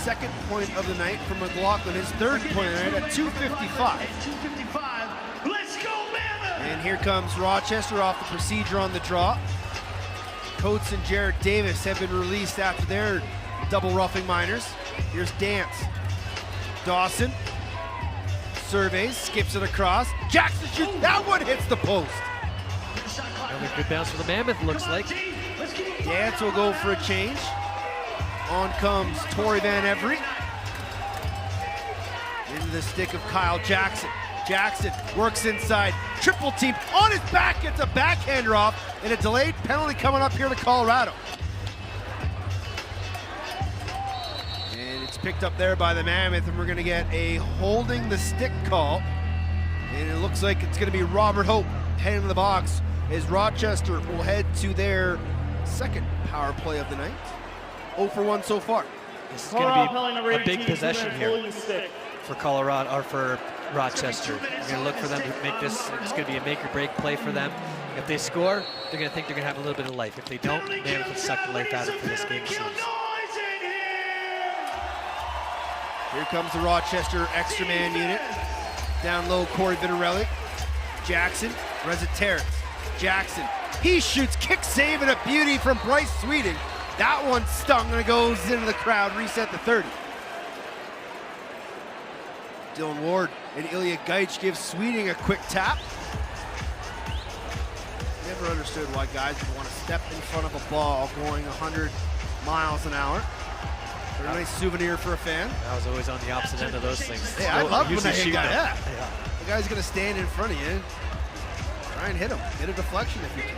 second point of the night from McLaughlin, his third point of the night at 2:55. Let's go, Mammoth! And here comes Rochester off the procedure on the draw. Coates and Jared Davis have been released after their double roughing minors. Here's Dance. Dawson surveys, skips it across. Jackson shoots, that one hits the post. And a good bounce for the Mammoth, looks like. Dance will go for a change. On comes Torrey Van Every. Into the stick of Kyle Jackson. Jackson works inside, triple team on his back, gets a backhander off, and a delayed penalty coming up here to Colorado. And it's picked up there by the Mammoth, and we're gonna get a holding the stick call. And it looks like it's gonna be Robert Hope heading to the box as Rochester will head to their second power play of the night. 0 for 1 so far. This is going to be a big possession here for Colorado, or for Rochester. We're going to look for them to make this, it's going to be a make or break play for them. If they score, they're going to think they're going to have a little bit of life. If they don't, they have to suck the life out of it for this game. Here comes the Rochester extra man unit. Down low, Corey Vitarelli. Jackson, Terrence. Jackson, he shoots, kick save, and a beauty from Bryce Sweeting. That one stung and it goes into the crowd, reset the 30. Dylan Ward and Ilya Gaich give Sweeting a quick tap. Never understood why guys would want to step in front of a ball going 100 miles an hour. But a nice souvenir for a fan. I was always on the opposite end of those things. Hey, I love when I hit guy. Yeah. The guy's gonna stand in front of you. Try and hit him. Hit a deflection if you can.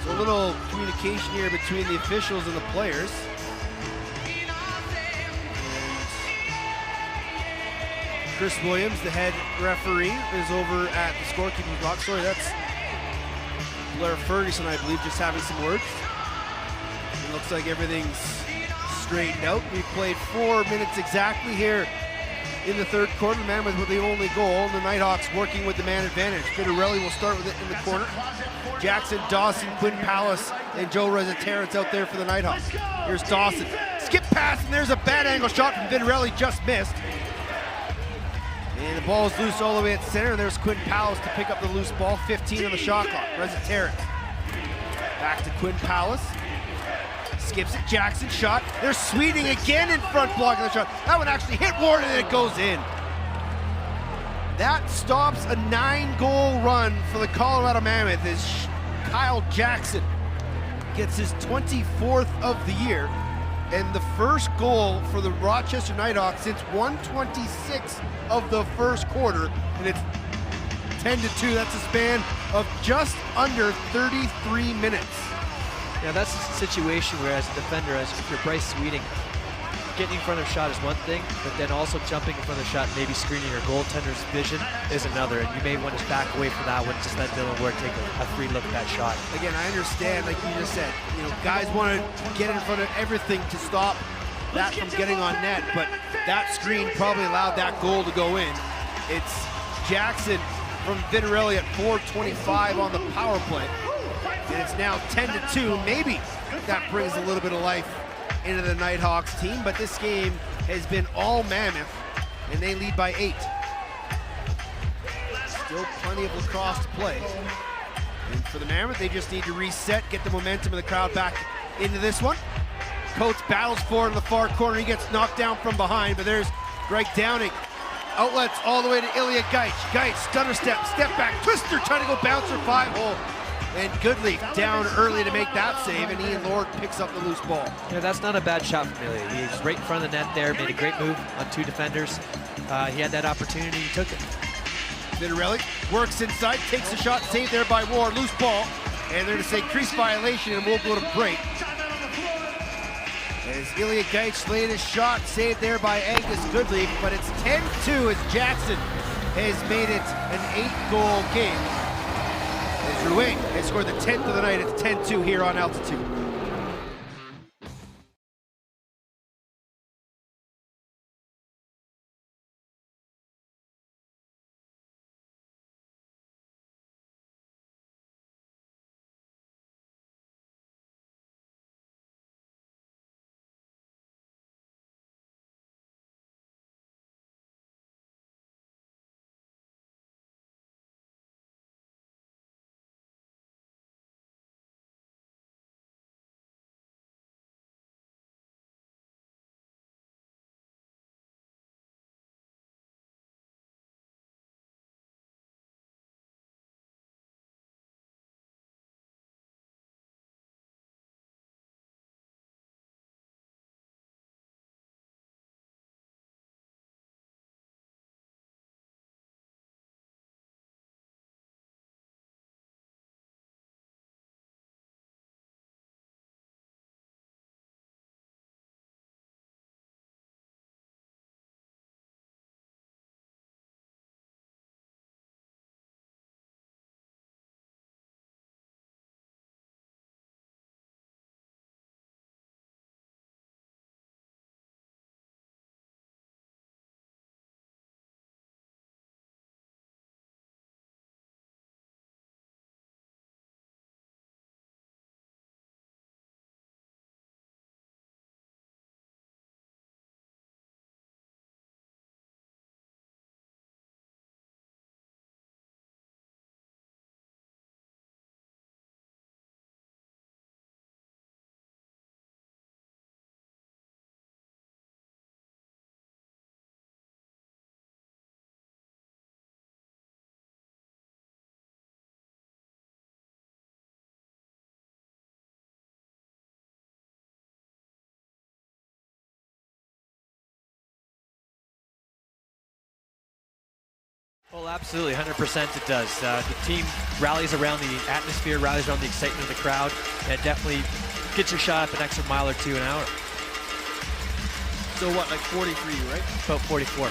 So a little communication here between the officials and the players. And Chris Williams, the head referee, is over at the scorekeeping box. Sorry, that's Blair Ferguson, I believe, just having some words. It looks like everything's straightened out. We played 4 minutes exactly here in the third quarter. The Mammoth with the only goal, and the Knighthawks working with the man advantage. Vitarelli will start with it in the corner. Jackson, Dawson, Quinn Palace, and Joe Terrence out there for the Knighthawks. Here's Dawson. Skip pass, and there's a bad angle shot from Vitarelli, just missed. And the ball is loose all the way at center, and there's Quinn Palace to pick up the loose ball. 15 on the shot clock. Terrence. Back to Quinn Palace. Skips it, Jackson shot. There's Sweeting again in front blocking the shot. That one actually hit Ward and it goes in. That stops a 9-goal run for the Colorado Mammoth as Kyle Jackson gets his 24th of the year and the first goal for the Rochester Knighthawks since 1:26 of the first quarter, and it's 10-2. That's a span of just under 33 minutes. Yeah, that's a situation where as a defender, as if you're Bryce Sweeting, getting in front of the shot is one thing, but then also jumping in front of the shot, maybe screening your goaltender's vision is another, and you may want to back away from that one, just let Dylan Ward take a free look at that shot. Again, I understand, like you just said, guys want to get in front of everything to stop that from getting on net, but that screen probably allowed that goal to go in. It's Jackson from Vitarelli at 4:25 on the power play. And it's now 10-2. Maybe that brings a little bit of life into the Knighthawks team, but this game has been all Mammoth, and they lead by 8. Still plenty of lacrosse to play. And for the Mammoth, they just need to reset, get the momentum of the crowd back into this one. Coates battles forward in the far corner. He gets knocked down from behind, but there's Greg Downing. Outlets all the way to Ilya Gaich. Gaich, stunner step, step back, twister, trying to go bouncer 5-hole. And Goodleaf down early to make that save, and Ian Lord picks up the loose ball. Yeah, that's not a bad shot from Ilya. He's right in front of the net there, made a great move on 2 defenders. He had that opportunity, he took it. Vitarelli works inside, takes a shot, saved there by Ward, loose ball. And they're going to say crease violation, and we'll go to break. As Ilya Gaich laid his shot, saved there by Angus Goodleaf, but it's 10-2 as Jackson has made it an 8-goal game. As Rouet has scored the 10th of the night, it's 10-2 here on Altitude. Well, absolutely, 100% it does. The team rallies around the atmosphere, rallies around the excitement of the crowd, and it definitely gets your shot up an extra mile or two an hour. So what, like 43, right? About 44.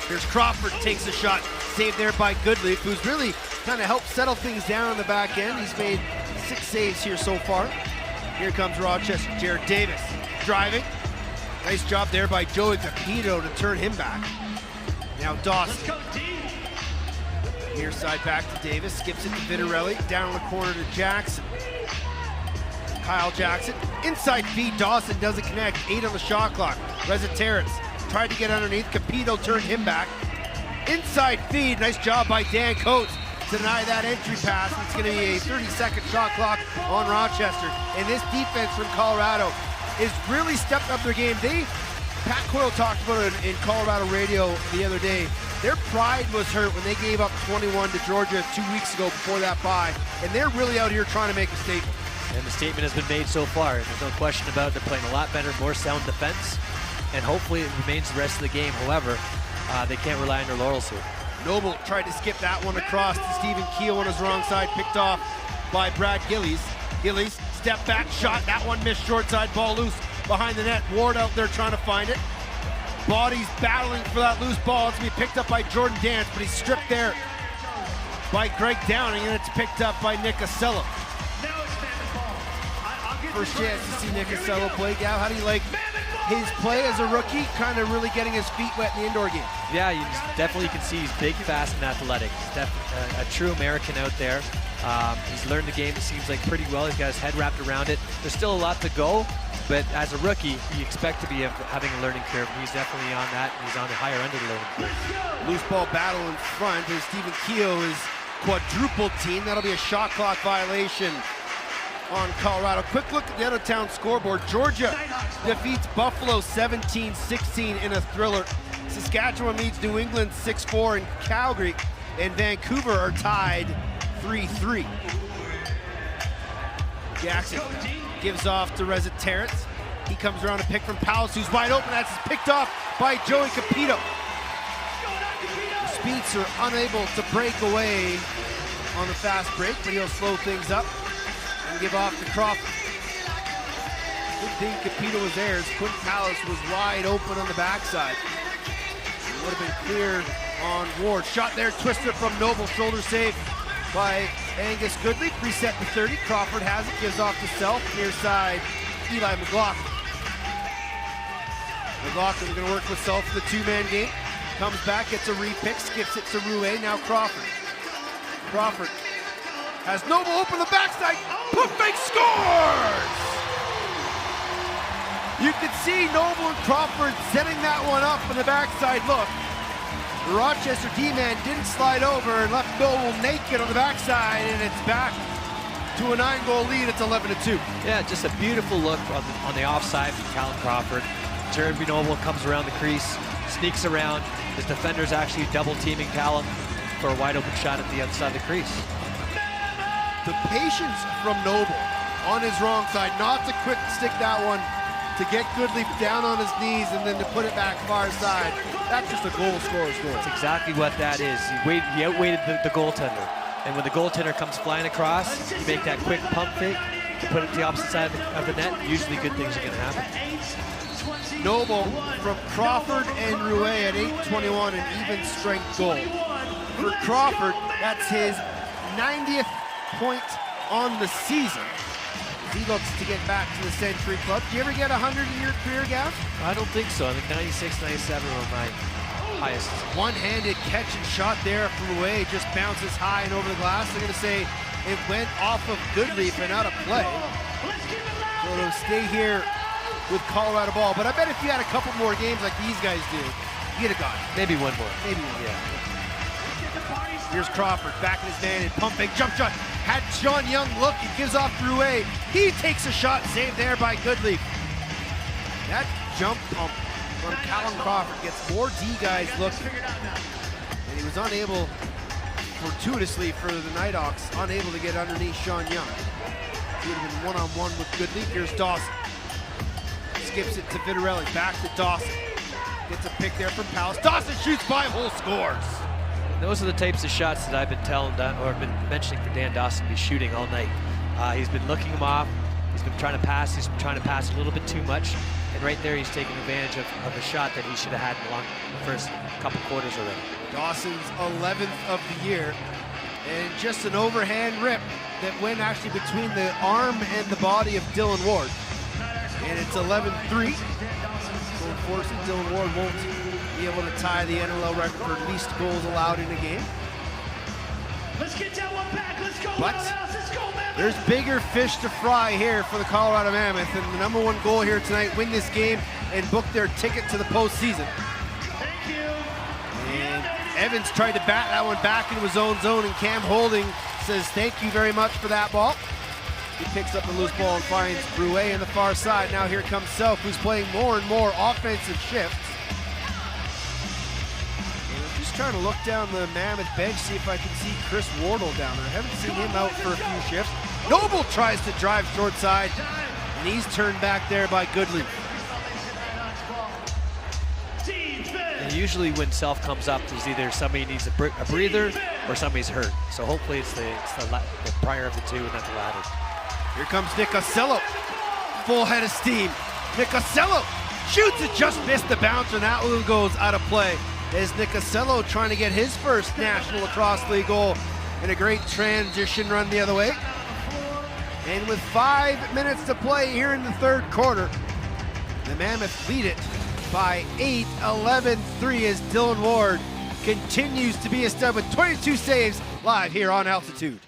Here's Crawford, takes a shot, saved there by Goodleaf, who's really kind of helped settle things down on the back end. He's made 6 saves here so far. Here comes Rochester, Jared Davis driving. Nice job there by Joey Capito to turn him back. Now Dawson. Near side back to Davis, skips it to Vitarelli, down in the corner to Jackson. Kyle Jackson, inside feed, Dawson doesn't connect, 8 on the shot clock. Rezateras tried to get underneath, Capito turned him back. Inside feed, nice job by Dan Coates to deny that entry pass. It's gonna be a 30-second shot clock on Rochester. And this defense from Colorado is really stepped up their game. Pat Coyle talked about it in Colorado radio the other day. Their pride was hurt when they gave up 21 to Georgia 2 weeks ago before that bye, and they're really out here trying to make a statement. And the statement has been made so far, and there's no question about it. They're playing a lot better, more sound defense, and hopefully it remains the rest of the game. However, they can't rely on their laurels here. Noble tried to skip that one across to Stephen Keel on his wrong side, picked off by Brad Gillies. Gillies, step back shot, that one missed short side, ball loose behind the net. Ward out there trying to find it. Bodies battling for that loose ball. It's going to be picked up by Jordan Dance, but he's stripped there by Greg Downing, and it's picked up by Nick Acello. First chance to see Nick Acello play. Gal, how do you like his play as a rookie, kind of really getting his feet wet in the indoor game? Yeah, you definitely can see he's big, fast, and athletic. He's definitely a true American out there. He's learned the game, it seems like, pretty well. He's got his head wrapped around it. There's still a lot to go, but as a rookie, you expect to be having a learning curve. He's definitely on that, and he's on the higher end of the learning curve. Loose ball battle in front as Stephen Keogh is quadruple team. That'll be a shot clock violation on Colorado. Quick look at the out-of-town scoreboard. Georgia defeats Buffalo 17-16 in a thriller. Saskatchewan leads New England 6-4 in Calgary, and Vancouver are tied 3-3. Jackson gives off to Rezateras. He comes around to pick from Powell, who's wide open. That's picked off by Joey Capito. The Speeds are unable to break away on the fast break, but he'll slow things up and give off to Crawford. Good thing Capito was there as Quentin Palace was wide open on the backside. It would have been clear on Ward. Shot there, twisted from Noble, shoulder save by Angus Goodleaf. Reset to 30. Crawford has it, gives off to Self. Near side, Eli McLaughlin. McLaughlin's going to work with Self in the two-man game. Comes back, gets a repick, skips it to Rouet. Now Crawford. Crawford has Noble open the backside. Put fake, scores! You can see Noble and Crawford setting that one up on the backside. Look, the Rochester D-man didn't slide over and left Noble naked on the backside, and it's back to a 9-goal lead. It's 11-2. Yeah, just a beautiful look on the offside from Callum Crawford. Jeremy Noble comes around the crease, sneaks around. His defender's actually double teaming Callum for a wide open shot at the outside of the crease. The patience from Noble on his wrong side, not to quick stick that one, to get Goodleaf down on his knees and then to put it back far side. That's just a goal scorer's goal. That's exactly what that is. He outweighted the goaltender. And when the goaltender comes flying across, you make that quick pump fake, put it to the opposite side of the net, usually good things are going to happen. Noble from Crawford and Rouet at 8:21, an even strength goal. For Crawford, that's his 90th point on the season. He looks to get back to the Century Club. Do you ever get 100 in your career, Gav? I don't think so. I think 96, 97 were my highest. One-handed catch and shot there from Rouet, just bounces high and over the glass. They're going to say it went off of Goodleaf and out of play. So it'll stay here with Colorado ball. But I bet if you had a couple more games like these guys do, you'd have got it. Maybe one more. Maybe one, yeah. Here's Crawford, back in his man, and pump fake, jump shot. Had Sean Young look, he gives off Rouet. He takes a shot, saved there by Goodleaf. That jump pump from Callum Crawford gets more D guys looking. And he was unable, fortuitously for the Knighthawks, unable to get underneath Sean Young. He would have been one-on-one with Goodleaf. Here's Dawson. Skips it to Vitarelli, back to Dawson. Gets a pick there from Palace. Dawson shoots 5-hole, scores. Those are the types of shots that I've been telling or been mentioning for Dan Dawson to be shooting all night. He's been looking him off. He's been trying to pass. He's been trying to pass a little bit too much. And right there, he's taking advantage of a shot that he should have had in the first couple quarters already. Dawson's 11th of the year. And just an overhand rip that went actually between the arm and the body of Dylan Ward. And it's 11-3. So unfortunately, Dylan Ward won't be able to tie the NLL record for least goals allowed in a game. Let's get that one back. Let's go, But Mammoth. Let's go, Mammoth. there's bigger fish to fry here for the Colorado Mammoth, and the number one goal here tonight, win this game and book their ticket to the postseason. Thank you. And Evans tried to bat that one back into his own zone, and Cam Holding says thank you very much for that ball. He picks up the loose ball and finds Brouet in the far side. Now here comes Self, who's playing more and more offensive shifts. And I'm just trying to look down the Mammoth bench, see if I can see Chris Wardle down there. I haven't seen him out for a few shifts. Noble tries to drive short side, and he's turned back there by Goodleaf. And usually when Self comes up, there's either somebody needs a breather or somebody's hurt. So hopefully it's the prior of the two and not the latter. Here comes Nick Ocello, full head of steam. Nick Ocello shoots it, just missed the bouncer, and that one goes out of play. As Nick Ocello trying to get his first National Lacrosse League goal, and a great transition run the other way. And with 5 minutes to play here in the third quarter, the Mammoth lead it by 8, 11-3 as Dylan Ward continues to be a stud with 22 saves live here on Altitude.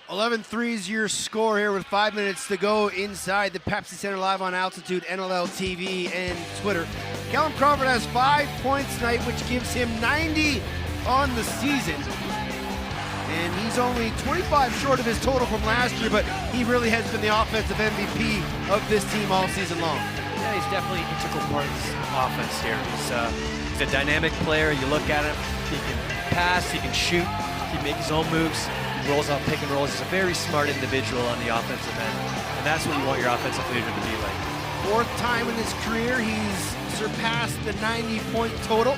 $11-3 is your score here with 5 minutes to go inside the Pepsi Center live on Altitude, NLL TV, and Twitter. Callum Crawford has 5 points tonight, which gives him 90 on the season. And he's only 25 short of his total from last year, but he really has been the offensive MVP of this team all season long. Yeah, he's definitely an integral part of this offense here. He's a dynamic player. You look at him, he can pass, he can shoot, he can make his own moves. Rolls out pick and rolls. He's a very smart individual on the offensive end, and that's what you want your offensive leader to be like. 4th time in his career he's surpassed the 90-point total.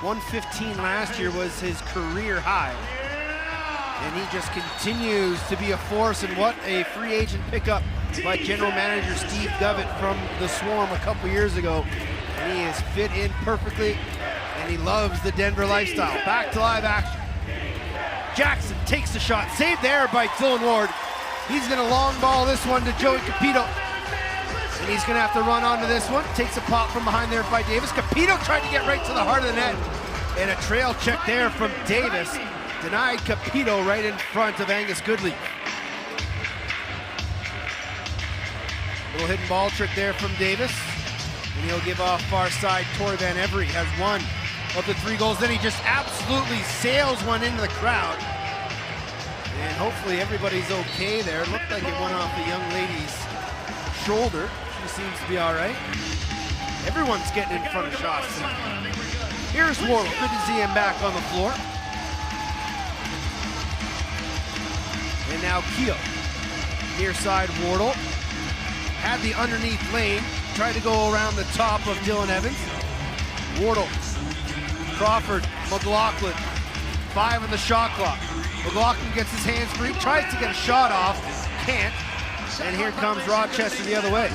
115 last year was his career high, and he just continues to be a force. And what a free agent pickup by general manager Steve Dovett from the Swarm a couple years ago, and he has fit in perfectly, and he loves the Denver lifestyle. Back to live action. Jackson takes the shot, saved there by Dylan Ward. He's gonna long ball this one to Joey Capito. And he's gonna have to run onto this one. Takes a pop from behind there by Davis. Capito tried to get right to the heart of the net. And a trail check there from Davis. Denied Capito right in front of Angus Goodleaf. Little hidden ball trick there from Davis. And he'll give off far side. Torrey Van Every has one of the 3 goals. Then he just absolutely sails one into the crowd. And hopefully everybody's okay there. It looked like it went off the young lady's shoulder. Rochester seems to be all right. Everyone's getting in front of shots tonight. Here's Wardle. Good to see him back on the floor. And now Keogh. Near side Wardle. Had the underneath lane. Tried to go around the top of Dylan Evans. Wardle. Crawford. McLaughlin. 5 on the shot clock. McLaughlin gets his hands free. Tries to get a shot off. Can't. And here comes Rochester the other way.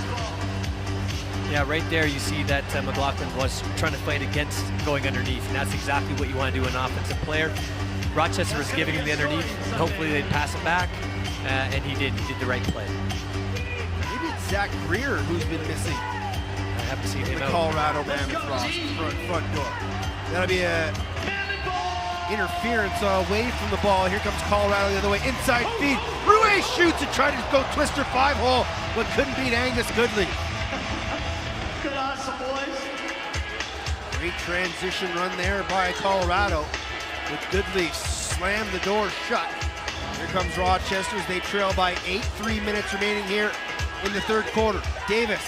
Yeah, right there you see that McLaughlin was trying to fight against going underneath, and that's exactly what you want to do in an offensive player. Rochester was giving him the underneath, and hopefully they'd pass it back, and he did the right play. Maybe it's Zach Greer who's been missing. I haven't seen him The out. Colorado Mammoth roster, front door. That'll be a interference away from the ball. Here comes Colorado the other way. Inside feed. Rouet shoots and tried to go twister 5-hole, but couldn't beat Angus Goodley. Good hustle, boys. Great transition run there by Colorado. With Goodley slammed the door shut. Here comes Rochester as they trail by 8. 3 minutes remaining here in the third quarter. Davis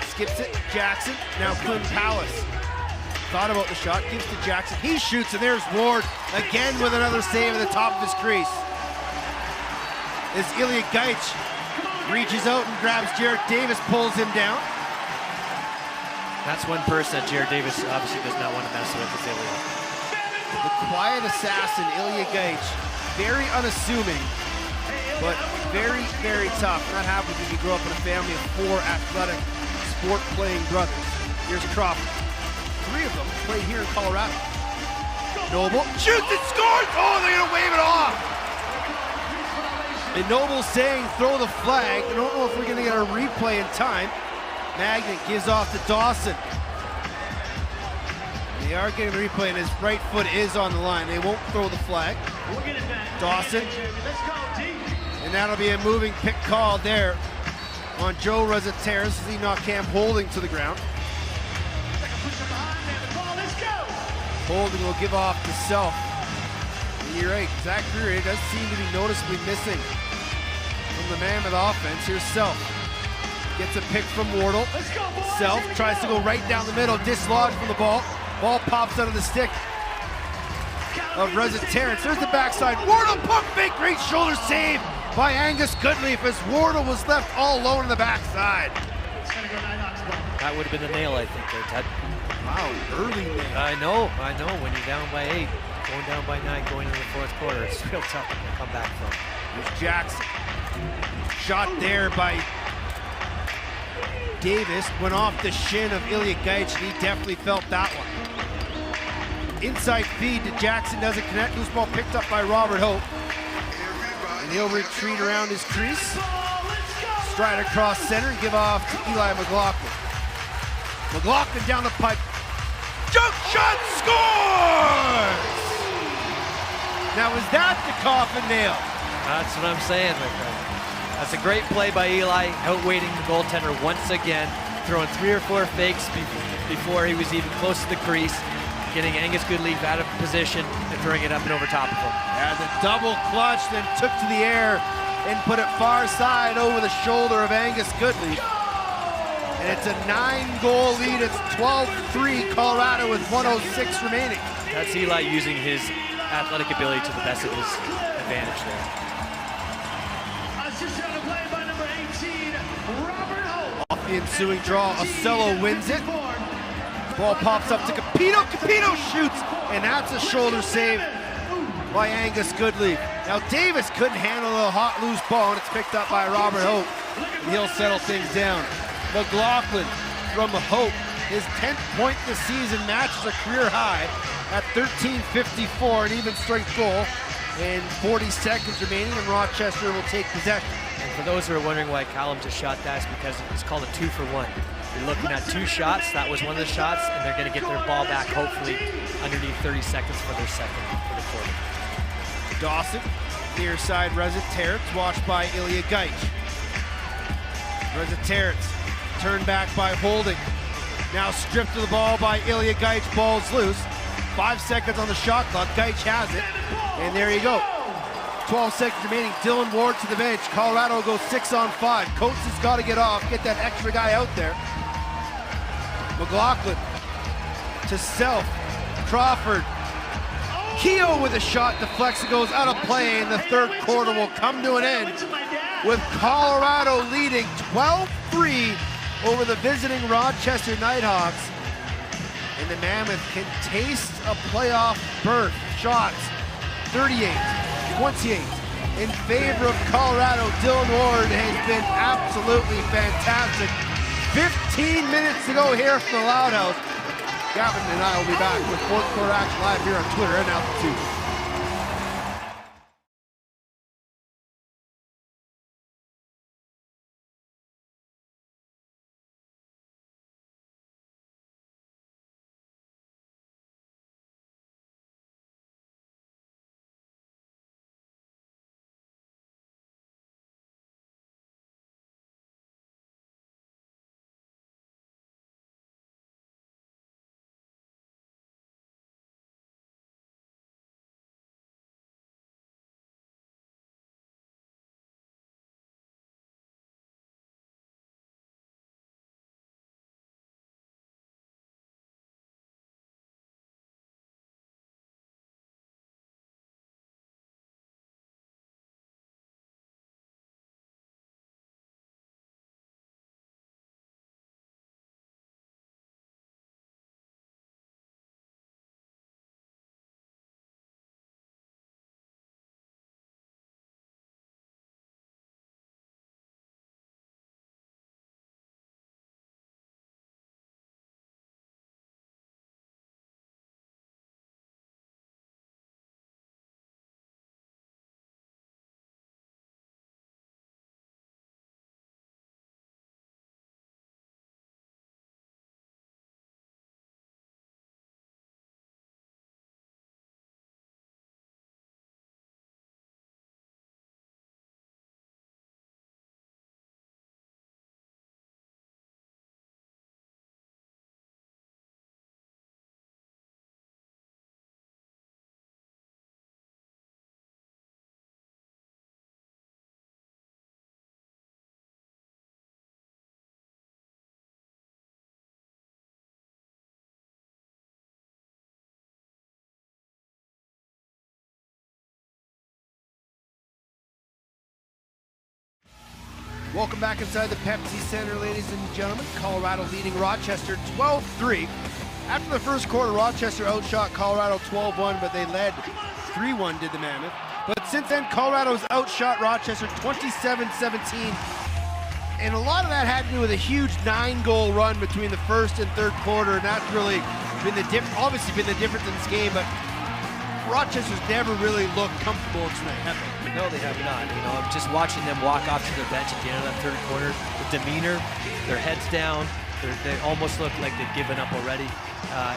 skips it. Jackson. Now Quinn Palace. Thought about the shot. Gives to Jackson. He shoots, and there's Ward again with another save at the top of his crease. As Ilya Gaich reaches out and grabs Jared Davis, pulls him down. That's one person that Jared Davis obviously does not want to mess with, is Ilya. The quiet assassin, Ilya Gaich. Very unassuming, but very, very tough. And that happens when you grow up in a family of 4 athletic, sport-playing brothers. Here's Crawford. 3 of them play here in Colorado. Noble shoots and scores! Oh, they're gonna wave it off! And Noble's saying throw the flag. I don't know if we're gonna get a replay in time. Magnet gives off to Dawson. They are getting the replay, and his right foot is on the line. They won't throw the flag. Dawson. And that'll be a moving pick call there on Joe Rezateras as he knocked Cam Holding to the ground. Holding will give off to Self. And you're right, Zach Greer does seem to be noticeably missing from the Mammoth offense. Here's Self. Gets a pick from Wardle. Self tries to go right down the middle, dislodged from the ball. Ball pops out of the stick of Rezateras. There's the backside. Wardle pump fake, great shoulder save by Angus Goodleaf as Wardle was left all alone in the backside. That would have been the nail, I think, there, Ted. Wow, early nail. I know. When you're down by 8, going down by 9, going into the fourth quarter, it's real tough to come back from. Here's Jackson. Shot there by Davis. Went off the shin of Ilya Gaich, and he definitely felt that one. Inside feed to Jackson, doesn't connect. Loose ball picked up by Robert Hope. And he'll retreat around his crease. Stride across center and give off to Eli McLaughlin. McLaughlin down the pipe. Jump shot, scores! Now, is that the coffin nail? That's what I'm saying, my friend. That's a great play by Eli, outweighting the goaltender once again, throwing 3 or 4 fakes before he was even close to the crease, getting Angus Goodleaf out of position and throwing it up and over top of him. Yeah, the double clutch, then took to the air and put it far side over the shoulder of Angus Goodleaf. And it's a 9-goal lead. It's 12-3 Colorado with 1:06 remaining. That's Eli using his athletic ability to the best of his advantage there. Assist on a play by number 18, Robert Hope. Off the ensuing draw, Ocello wins it. Ball pops up to Capito. Capito shoots, and that's a shoulder save by Angus Goodleaf. Now Davis couldn't handle the hot loose ball, and it's picked up by Robert Hope. And he'll settle things down. McLaughlin from Hope, his 10th point this season, matches a career high at 13:54, an even strength goal, and 40 seconds remaining, and Rochester will take possession. And for those who are wondering why Callum just shot that, it's because it's called a 2-for-1. You're looking at 2 shots. That was one of the shots, and they're going to get their ball back hopefully underneath 30 seconds for their second for the quarter. Dawson, near side Rezateras, watched by Ilya Gaich. Rezateras turned back by Holding. Now stripped of the ball by Ilya Gaich, ball's loose. 5 seconds on the shot clock, Gaich has it, and there you go. 12 seconds remaining. Dylan Ward to the bench. Colorado goes 6-on-5. Coates has got to get off, get that extra guy out there. McLaughlin to Self. Crawford. Keogh with a shot, deflects, it goes out of play, and the third quarter will come to an end with Colorado leading 12-3 over the visiting Rochester Knighthawks. And the Mammoth can taste a playoff berth. Shots 38-28 in favor of Colorado. Dylan Ward has been absolutely fantastic. 15 minutes to go here from the Loud House. Gavin and I will be back with fourth quarter action live here on Twitter and Altitude. Welcome back inside the Pepsi Center, ladies and gentlemen. Colorado leading Rochester 12-3. After the first quarter, Rochester outshot Colorado 12-1, but they led 3-1, did the Mammoth. But since then, Colorado's outshot Rochester 27-17. And a lot of that had to do with a huge 9-goal run between the first and third quarter, and that's really been the difference in this game. But Rochester's never really looked comfortable tonight, have they? No, they have not. You know, just watching them walk off to their bench at the end of that third quarter, the demeanor, their heads down, they almost look like they've given up already.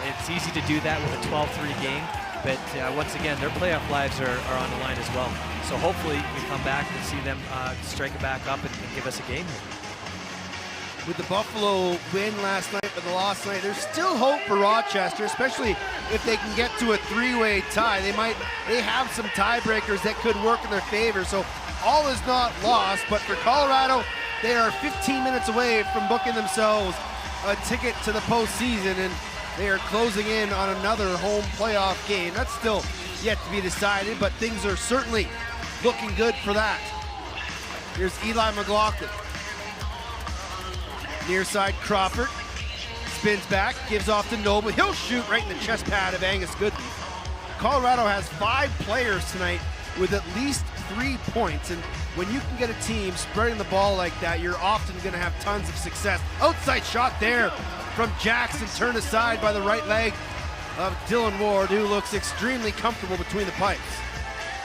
It's easy to do that with a 12-3 game, but once again, their playoff lives are on the line as well. So hopefully we come back and see them strike it back up and give us a game here. With the Buffalo win last night, but the loss tonight, there's still hope for Rochester, especially if they can get to a three-way tie. They have some tiebreakers that could work in their favor, so all is not lost. But for Colorado, they are 15 minutes away from booking themselves a ticket to the postseason, and they are closing in on another home playoff game. That's still yet to be decided, but things are certainly looking good for that. Here's Eli McLaughlin. Near side, Crawford spins back, gives off to Noble. He'll shoot right in the chest pad of Angus Goodley. Colorado has 5 players tonight with at least 3 points, and when you can get a team spreading the ball like that, you're often going to have tons of success. Outside shot there from Jackson, turned aside by the right leg of Dylan Ward, who looks extremely comfortable between the pipes.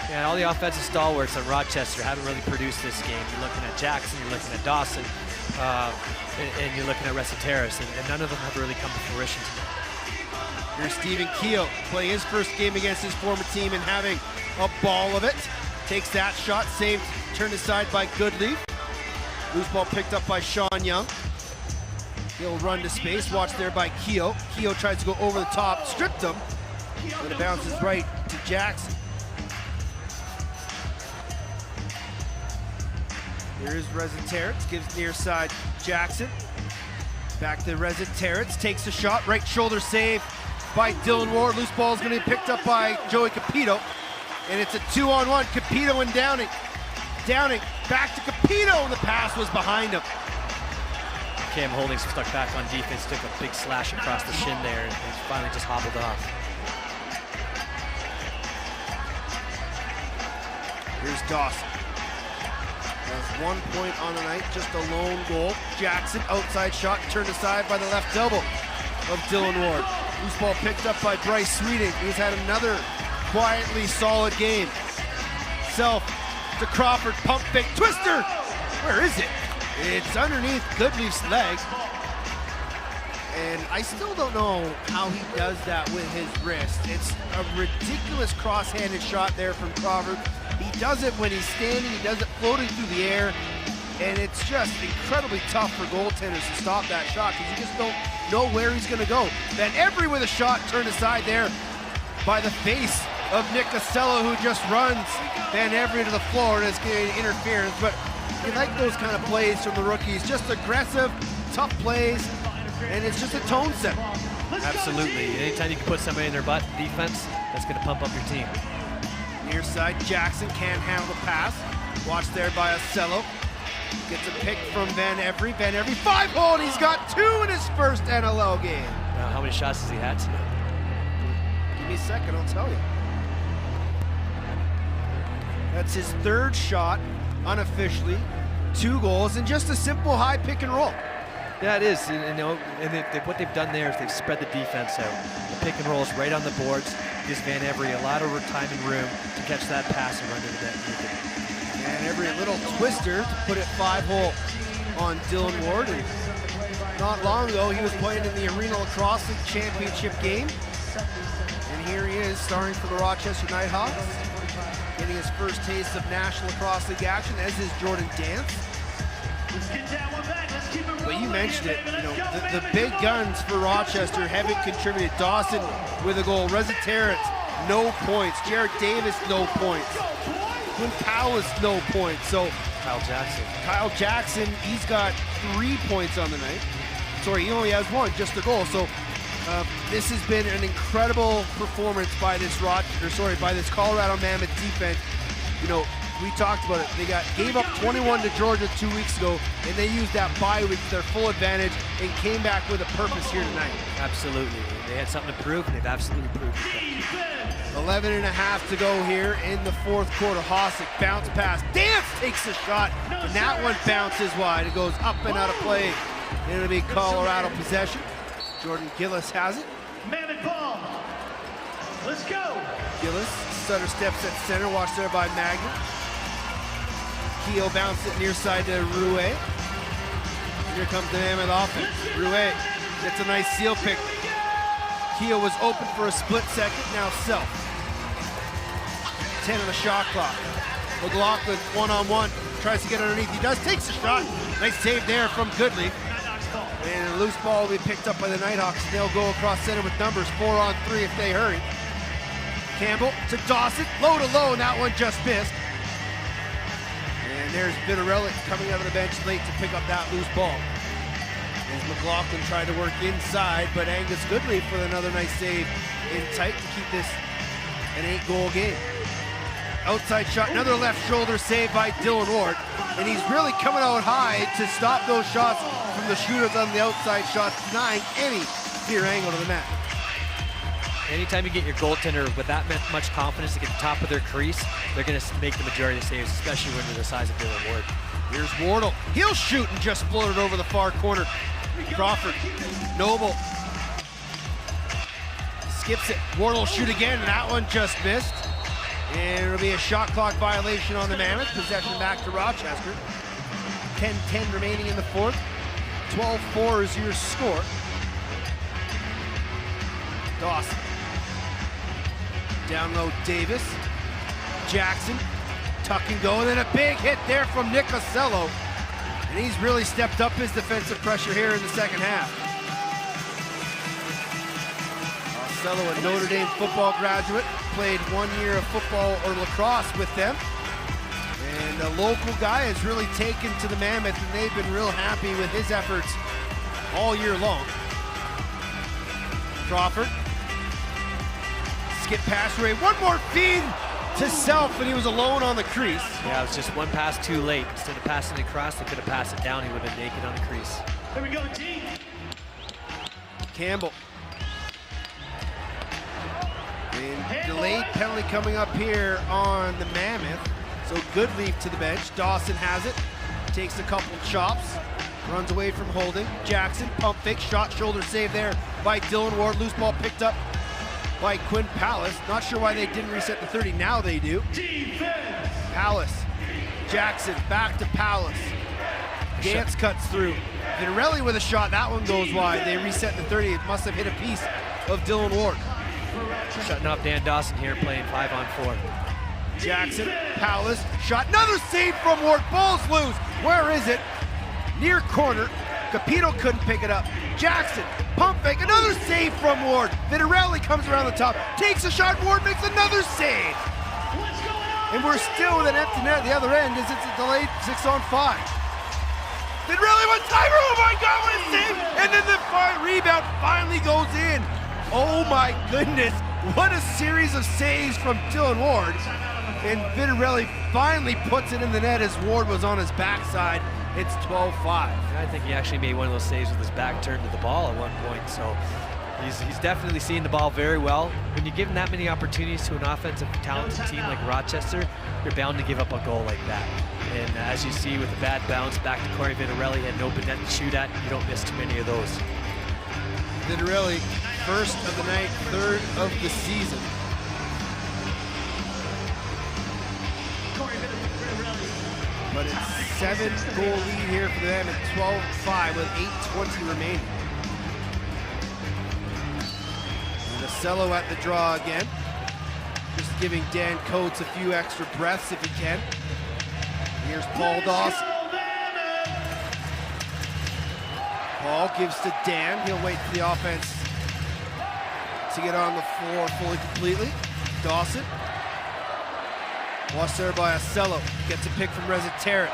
Yeah, and all the offensive stalwarts on Rochester haven't really produced this game. You're looking at Jackson, you're looking at Dawson, and you're looking at Resetaris, and none of them have really come to fruition tonight. Here's Stephen Keogh playing his first game against his former team and having a ball of it. Takes that shot, saved, turned aside by Goodleaf. Loose ball picked up by Sean Young. He'll run to space, watched there by Keogh. Keogh tries to go over the top, stripped him, and it bounces right to Jackson. Here's Rezzaterets, gives near side Jackson. Back to Rezzaterets, takes a shot, right shoulder save by Dylan Ward. Loose ball is going to be picked up by Joey Capito. And it's a 2-on-1, Capito and Downing. Downing, back to Capito, and the pass was behind him. Cam Holdings stuck back on defense, took a big slash across the shin there, and finally just hobbled off. Here's Dawson. Has 1 point on the night, just a lone goal. Jackson, outside shot, turned aside by the left elbow of Dylan Ward. Loose ball picked up by Bryce Sweeting. He's had another quietly solid game. Self to Crawford, pump fake, twister! Where is it? It's underneath Goodleaf's leg. And I still don't know how he does that with his wrist. It's a ridiculous cross-handed shot there from Crawford. He does it when he's standing, he does it floating through the air, and it's just incredibly tough for goaltenders to stop that shot because you just don't know where he's going to go. Van Every with a shot turned aside there by the face of Nick Costello, who just runs Van Every to the floor and is getting interference. But you like those kind of plays from the rookies, just aggressive, tough plays, and it's just a tone set. Absolutely. Anytime you can put somebody in their butt defense, that's going to pump up your team. Near side, Jackson can't handle the pass. Watched there by Ocello. Gets a pick from Van Every. Van Every, 5-hole, and he's got 2 in his first NLL game. Now, how many shots has he had tonight? Give me a second, I'll tell you. That's his 3rd shot, unofficially. 2 goals, and just a simple high pick and roll. Yeah, it is. And what they've done there is they've spread the defense out. The pick and rolls right on the boards. Gives Van Every a lot of time and room to catch that pass and run to the net. Van Every, a little twister to put it 5-hole on Dylan Ward. And not long ago, he was playing in the Arena Lacrosse League Championship game. And here he is, starring for the Rochester Knighthawks, getting his first taste of National Lacrosse League action, as is Jordan Dance. But you mentioned it, you know, the big guns for Rochester haven't contributed. Dawson with a goal, Rezzaterets, no points. Jared Davis, no points. Quinn Powell, no points. So Kyle Jackson, he's got 3 points on the night. Sorry, he only has 1, just a goal. So this has been an incredible performance by this by this Colorado Mammoth defense. You know, we talked about it. They gave up 21 to Georgia 2 weeks ago, and they used that bye week to their full advantage and came back with a purpose here tonight. Absolutely. They had something to prove, and they've absolutely proved it. 11 and a half to go here in the 4th quarter. Hossack, bounce pass. Dance takes the shot, and that one bounces wide. It goes up and out of play. It'll be Colorado possession. Jordan Gillis has it. Mammoth ball. Let's go. Gillis, Sutter steps at center, watched there by Magna. Keo bounced it near side to Rouet. Here comes the Mammoth offense. Rouet gets a nice seal pick. Keo was open for a split second, now Self. 10 on the shot clock. McLaughlin, 1-on-1, tries to get underneath. He does, takes a shot. Nice save there from Goodleaf. And a loose ball will be picked up by the Knighthawks. They'll go across center with numbers, 4-on-3 if they hurry. Campbell to Dawson, low to low, and that one just missed. And there's Vittorelli coming out of the bench late to pick up that loose ball. As McLaughlin tried to work inside, but Angus Goodleaf with another nice save in tight to keep this an 8-goal game. Outside shot, another left shoulder save by Dylan Ward. And he's really coming out high to stop those shots from the shooters on the outside shots, denying any clear angle to the net. Anytime you get your goaltender with that much confidence to get the top of their crease, they're going to make the majority of the saves, especially when they're the size of Dylan Ward. Here's Wardle. He'll shoot and just float it over the far corner. Crawford, Noble, skips it. Wardle shoot again, and that one just missed. And it'll be a shot clock violation on the Mammoth. Possession back to Rochester. 10-10 remaining in the 4th. 12-4 is your score. Dawson. Down low, Davis. Jackson. Tuck and go, and then a big hit there from Nick Ocello. And he's really stepped up his defensive pressure here in the second half. Ocello, a Notre Dame football graduate, played 1 year of football or lacrosse with them. And And the local guy has really taken to the Mammoth, and they've been real happy with his efforts all year long. Crawford. Skip pass away. One more feed to self, and he was alone on the crease. Yeah, it was just one pass too late. Instead of passing it across, they could have passed it down. He would have been naked on the crease. Here we go, T. Campbell. And delayed penalty coming up here on the Mammoth. So good leave to the bench. Dawson has it. Takes a couple chops. Runs away from holding. Jackson, pump fake, shot, shoulder save there by Dylan Ward. Loose ball picked up by Quinn Pallas. Not sure why they didn't reset the 30. Now they do. Defense. Pallas. Jackson back to Pallas. Gantz cuts through. Vinarelli with a shot. That one goes wide. They reset the 30. It must have hit a piece of Dylan Ward. Shutting off Dan Dawson here, playing 5-on-4. Jackson, Pallas, shot. Another save from Ward. Ball's loose. Where is it? Near corner. Capito couldn't pick it up. Jackson, pump fake. Another save from Ward. Vinarelli comes around the top. Takes a shot. Ward makes another save. What's going on? And we're still with an empty net at the other end as it's a delayed 6-on-5. Vinarelli one timer. Oh my God, what a save! And then the rebound finally goes in. Oh my goodness. What a series of saves from Dylan Ward. And Vinarelli finally puts it in the net as Ward was on his backside. It's 12-5. I think he actually made one of those saves with his back turned to the ball at one point. So he's definitely seeing the ball very well. When you give him that many opportunities to an offensive talented team like Rochester, you're bound to give up a goal like that. And as you see with the bad bounce back to Corey Vinarelli, had an open net to shoot at, you don't miss too many of those. Vinarelli, first of the night, third of the season. But it's 7-goal lead here for them at 12-5 with 8:20 remaining. And Nasello at the draw again. Just giving Dan Coates a few extra breaths if he can. Here's Paul Dawson. Paul gives to Dan. He'll wait for the offense to get on the floor fully completely. Dawson. Watched there by Acello. Gets a pick from Terrace.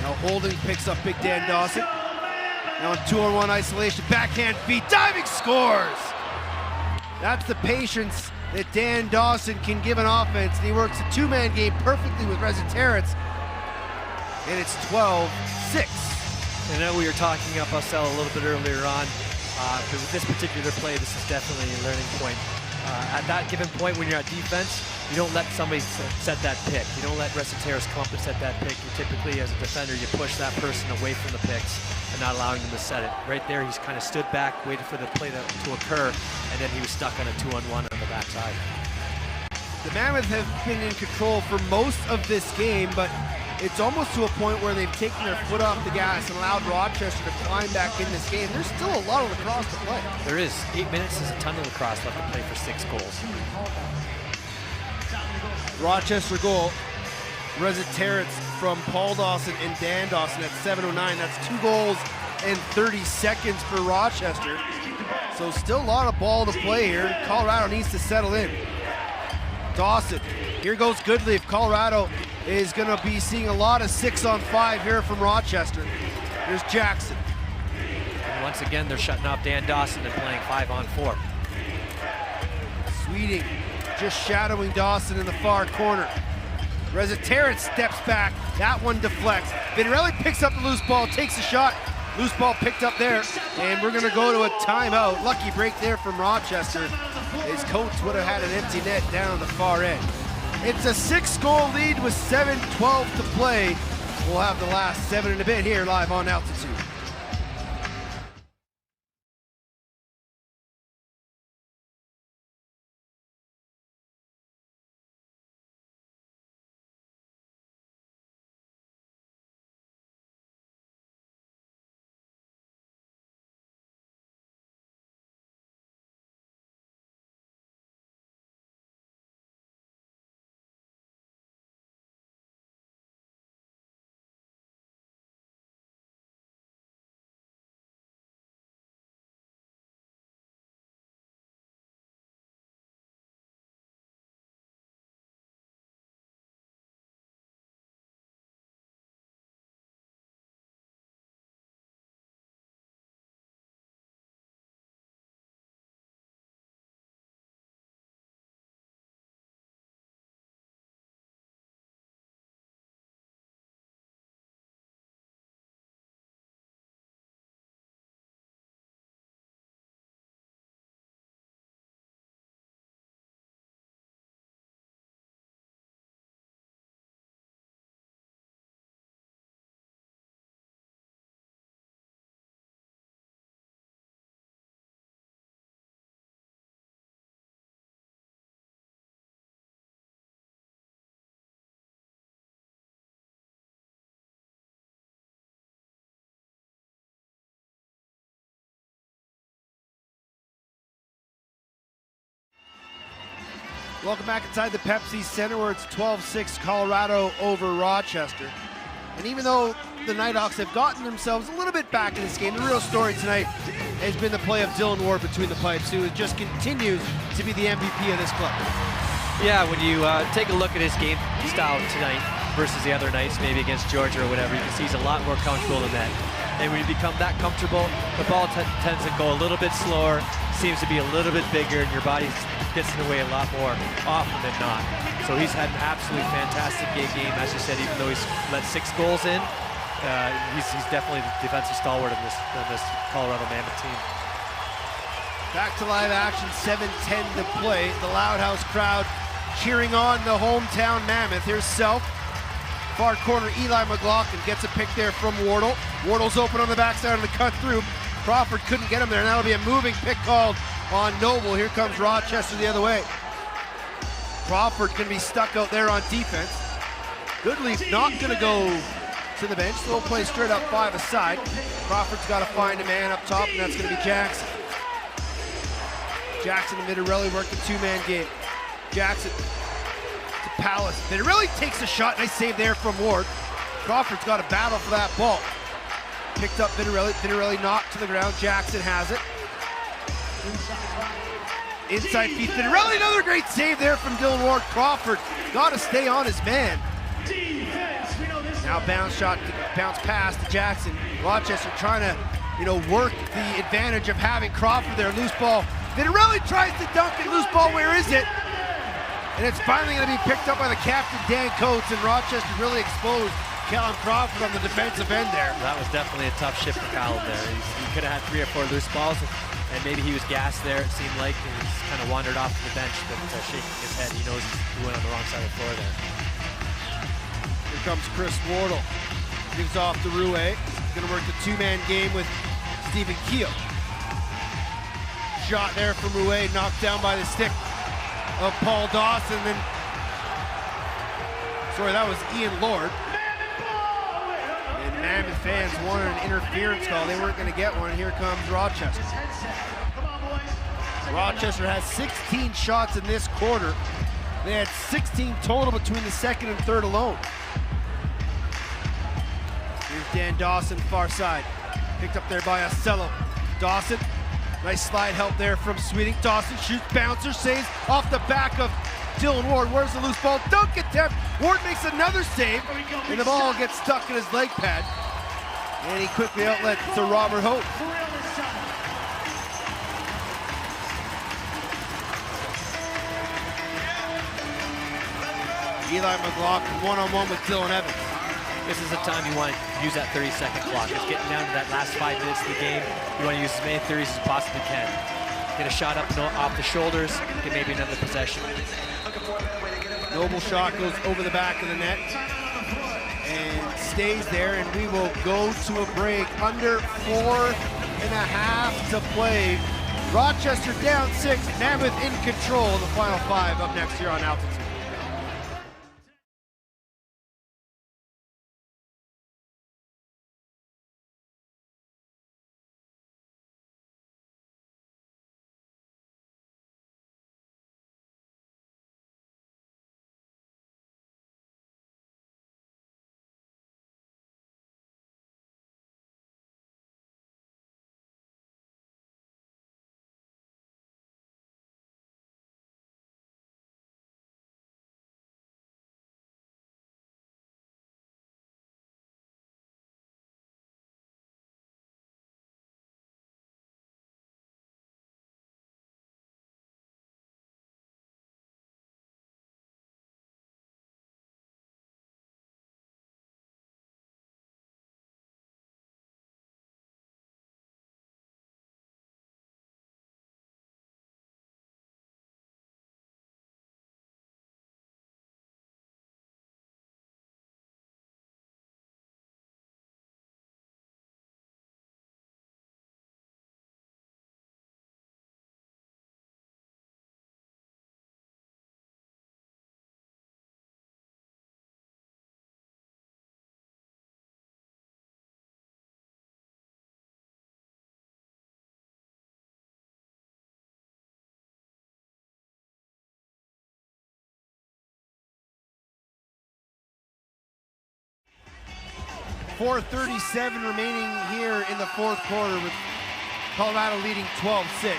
Now Holding picks up Big Dan Dawson. Now in 2-on-1 isolation. Backhand feed. Diving scores! That's the patience that Dan Dawson can give an offense. And he works a two-man game perfectly with Terrace. And it's 12-6. I know we were talking up Acello a little bit earlier on, but with this particular play, this is definitely a learning point. At that given point when you're at defense, you don't let somebody set that pick. You don't let Terrace come up and set that pick. You typically, as a defender, you push that person away from the picks and not allowing them to set it. Right there, he's kind of stood back, waited for the play to occur, and then he was stuck on a 2-on-1 on the backside. The Mammoth have been in control for most of this game, but it's almost to a point where they've taken their foot off the gas and allowed Rochester to climb back in this game. There's still a lot of lacrosse to play. There is. 8 minutes is a ton of lacrosse left to play for 6 goals. Rochester goal. Terrace from Paul Dawson and Dan Dawson at 7:09. That's 2 goals and 30 seconds for Rochester. So still a lot of ball to play here. Colorado needs to settle in. Dawson. Here goes Goodleaf. Colorado is going to be seeing a lot of 6-on-5 here from Rochester. Here's Jackson. And once again, they're shutting off Dan Dawson and playing 5-on-4. Sweeting just shadowing Dawson in the far corner. Terrace steps back. That one deflects. Vinarelli picks up the loose ball, takes a shot. Loose ball picked up there, and we're going to go to a timeout. Lucky break there from Rochester. His coach would have had an empty net down on the far end. It's a 6-goal lead with 7:12 to play. We'll have the last 7 and a bit here live on Altitude. Welcome back inside the Pepsi Center where it's 12-6 Colorado over Rochester. And even though the Knighthawks have gotten themselves a little bit back in this game, the real story tonight has been the play of Dylan Ward between the pipes, who just continues to be the MVP of this club. Yeah, when you take a look at his game style tonight versus the other nights, maybe against Georgia or whatever, you can see he's a lot more comfortable than that. And when you become that comfortable, the ball tends to go a little bit slower, seems to be a little bit bigger, and your body gets in the way a lot more often than not. So he's had an absolutely fantastic game, as you said, even though he's let 6 goals in. He's definitely the defensive stalwart of this Colorado Mammoth team. Back to live action, 7:10 to play. The Loud House crowd cheering on the hometown Mammoth. Here's Self. Far corner, Eli McLaughlin gets a pick there from Wardle. Wardle's open on the backside of the cut through. Crawford couldn't get him there, and that'll be a moving pick called on Noble. Here comes Rochester the other way. Crawford can be stuck out there on defense. Goodleaf not gonna go to the bench. They'll play straight up 5 aside. Crawford's gotta find a man up top, and that's gonna be Jackson. Jackson and Vitarelli working 2-man game. Jackson to Palace. Vitarelli takes a shot. Nice save there from Ward. Crawford's got a battle for that ball. Picked up Vitarelli. Vitarelli knocked to the ground. Jackson has it. Inside feed. Vitarelli, another great save there from Dylan Ward. Crawford got to stay on his man. Now bounce pass to Jackson. Rochester trying to, work the advantage of having Crawford there. Loose ball. Vitarelli tries to dunk it. Loose ball. Where is it? And it's finally going to be picked up by the captain, Dan Coates, and Rochester really exposed Callum Crawford on the defensive end there. That was definitely a tough shift for Callum there. He could have had 3 or 4 loose balls, and maybe he was gassed there, it seemed like, and he's kind of wandered off the bench, but shaking his head. He knows he went on the wrong side of the floor there. Here comes Chris Wardle. Gives off to Rouet. Going to work the 2-man game with Stephen Keel. Shot there from Rouet, knocked down by the stick of Paul Dawson. That was Ian Lord. And Mammoth fans wanted an interference call. They weren't going to get one. Here comes Rochester. Rochester has 16 shots in this quarter. They had 16 total between the second and third alone. Here's Dan Dawson, far side. Picked up there by Ocello. Dawson, nice slide help there from Sweeting. Dawson shoots, bouncer, saves off the back of Dylan Ward. Where's the loose ball? Dunk attempt. Ward makes another save, and the ball gets stuck in his leg pad. And he quickly outlets to Robert Hope. Eli McLaughlin one-on-one with Dylan Evans. This is the time you want to use that 30-second clock. It's getting down to that last 5 minutes of the game. You want to use as many 30s as you possibly can. Get a shot up and off the shoulders, get maybe another possession. Noble shot goes over the back of the net and stays there, and we will go to a break. Under 4.5 to play. Rochester down 6, Mammoth in control. The final 5 up next here on Altitude. 4:37 remaining here in the fourth quarter with Colorado leading 12-6.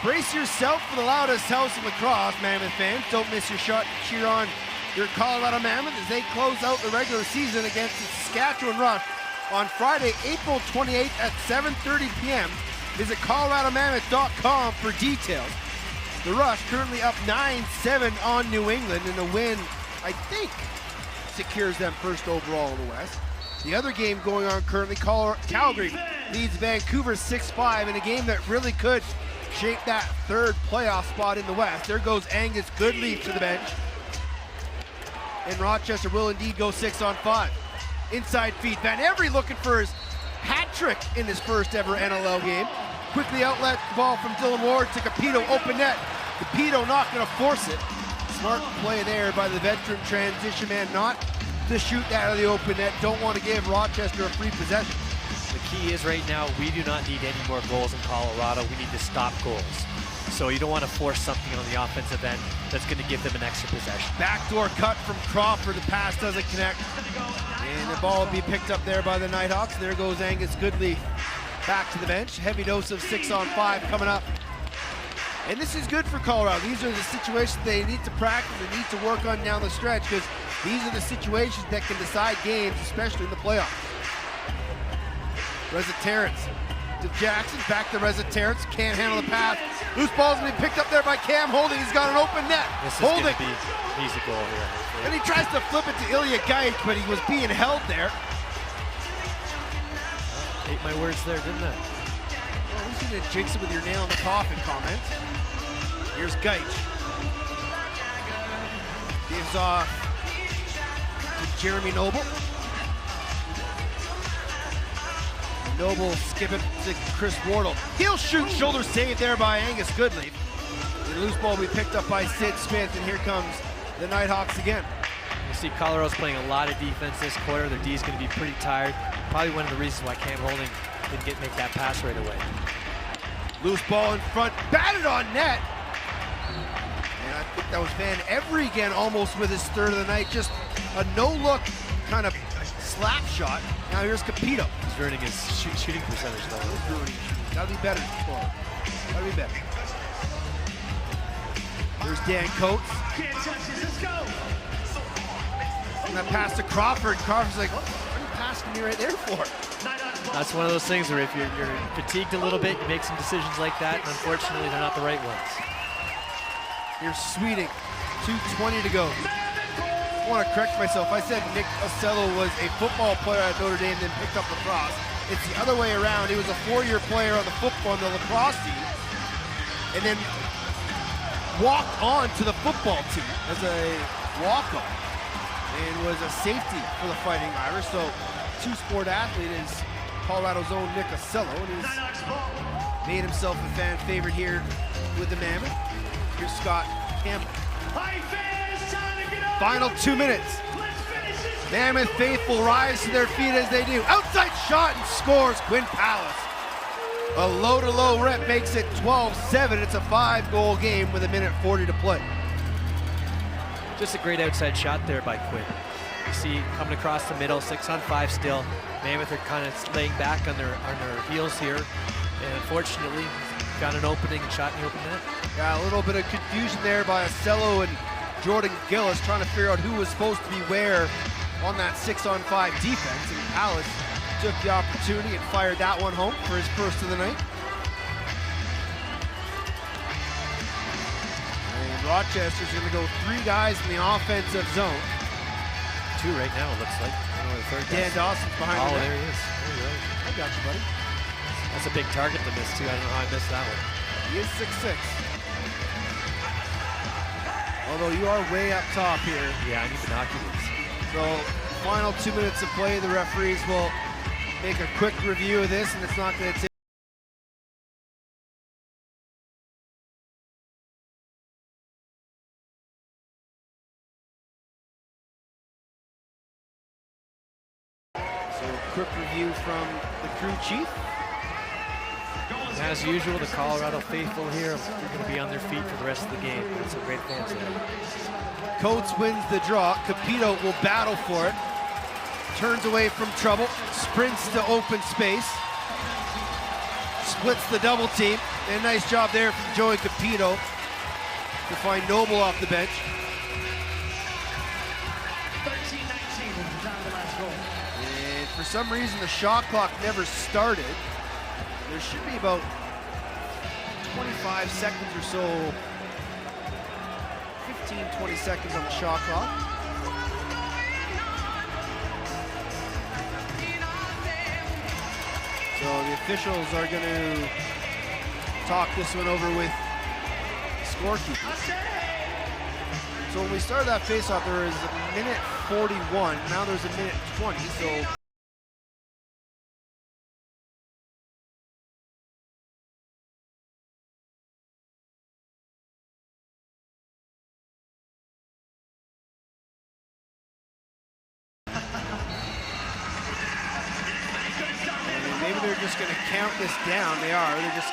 Brace yourself for the loudest house in lacrosse, Mammoth fans. Don't miss your shot to cheer on your Colorado Mammoth as they close out the regular season against the Saskatchewan Rush on Friday, April 28th at 7:30 p.m. Visit coloradomammoth.com for details. The Rush currently up 9-7 on New England, and a win, I think, secures them first overall in the West. The other game going on currently, Calgary leads Vancouver 6-5 in a game that really could shape that third playoff spot in the West. There goes Angus Goodleaf to the bench. And Rochester will indeed go 6-on-5. Inside feed, Van Every looking for his hat trick in his first ever NLL game. Quickly outlet ball from Dylan Ward to Capito, open net. Capito not gonna force it. Smart play there by the veteran transition man, not to shoot that out of the open net. Don't want to give Rochester a free possession. The key is right now, we do not need any more goals in Colorado. We need to stop goals. So you don't want to force something on the offensive end that's going to give them an extra possession. Backdoor cut from Crawford. The pass doesn't connect. And the ball will be picked up there by the Knighthawks. There goes Angus Goodleaf back to the bench. Heavy dose of 6-on-5 coming up. And this is good for Colorado. These are the situations they need to practice and need to work on down the stretch, because these are the situations that can decide games, especially in the playoffs. Reza Terrence to Jackson, back to Reza Terrence, can't handle the pass. Loose ball's gonna be picked up there by Cam Holding. He's got an open net. This is Holding. going to be easy goal here. And he tries to flip it to Ilya Gaich, but he was being held there. Ate my words there, didn't I? Well, at least you didn't jinx it with your nail in the coffin comment. Here's Gaich. Gives off to Jeremy Noble. Noble skip it to Chris Wardle. He'll shoot, shoulder save there by Angus Goodleaf. The loose ball will be picked up by Sid Smith, and here comes the Knighthawks again. You see Colorado's playing a lot of defense this quarter. Their D is going to be pretty tired. Probably one of the reasons why Cam Holding didn't make that pass right away. Loose ball in front, batted on net. And I think that was Van Every again, almost with his third of the night. Just a no-look kind of slap shot. Now here's Capito. He's ruining his shooting percentage though. Gotta be better. Gotta be better. There's Dan Coates. Can't touch it, let's go. And that pass to Crawford. Crawford's like, what are you passing me right there for? That's one of those things where if you're fatigued a little bit, you make some decisions like that, and unfortunately they're not the right ones. Here's Sweeting. 2:20 to go. I want to correct myself. I said Nick Ocello was a football player at Notre Dame, then picked up lacrosse. It's the other way around. He was a 4-year player on the lacrosse team, and then walked on to the football team as a walk-on, and was a safety for the Fighting Irish. So, two-sport athlete is Colorado's own Nick Ocello, and he's made himself a fan favorite here with the Mammoth. Here's Scott Campbell. Final 2 minutes. Mammoth faithful rise to their feet as they do. Outside shot and scores Quinn Palace. A low-to-low rep makes it 12-7. It's a 5-goal game with 1:40 to play. Just a great outside shot there by Quinn. You see coming across the middle, 6-on-5 still. Mammoth are kind of laying back on their heels here. And unfortunately, got an opening and shot in the open net. Yeah, a little bit of confusion there by Ocello and Jordan Gillis trying to figure out who was supposed to be where on that 6-on-5 defense. And Palace took the opportunity and fired that one home for his first of the night. And Rochester's going to go 3 guys in the offensive zone. 2 right now, it looks like. I don't know where the third Dan is. Dawson's behind Oh, the net. there he is. There you go. I got you, buddy. That's a big target to miss, too. I don't know how I missed that one. He is 6'6". Although you are way up top here. Yeah, I need binoculars. So, final 2 minutes of play. The referees will make a quick review of this, and it's not going to take. So, quick review from the crew chief. As usual, the Colorado faithful here are going to be on their feet for the rest of the game. That's some great fans there. Coates wins the draw. Capito will battle for it. turns away from trouble, sprints to open space, splits the double team. And a nice job there from Joey Capito to find Noble off the bench. 13-19 was the time of the last goal. And for some reason, the shot clock never started. There should be about 25 seconds or so, 15, 20 seconds on the shot clock. So the officials are going to talk this one over with scorekeepers. So when we started that faceoff, there was a minute 41. Now there's a minute 20. So maybe they're just going to count this down. They are. They're just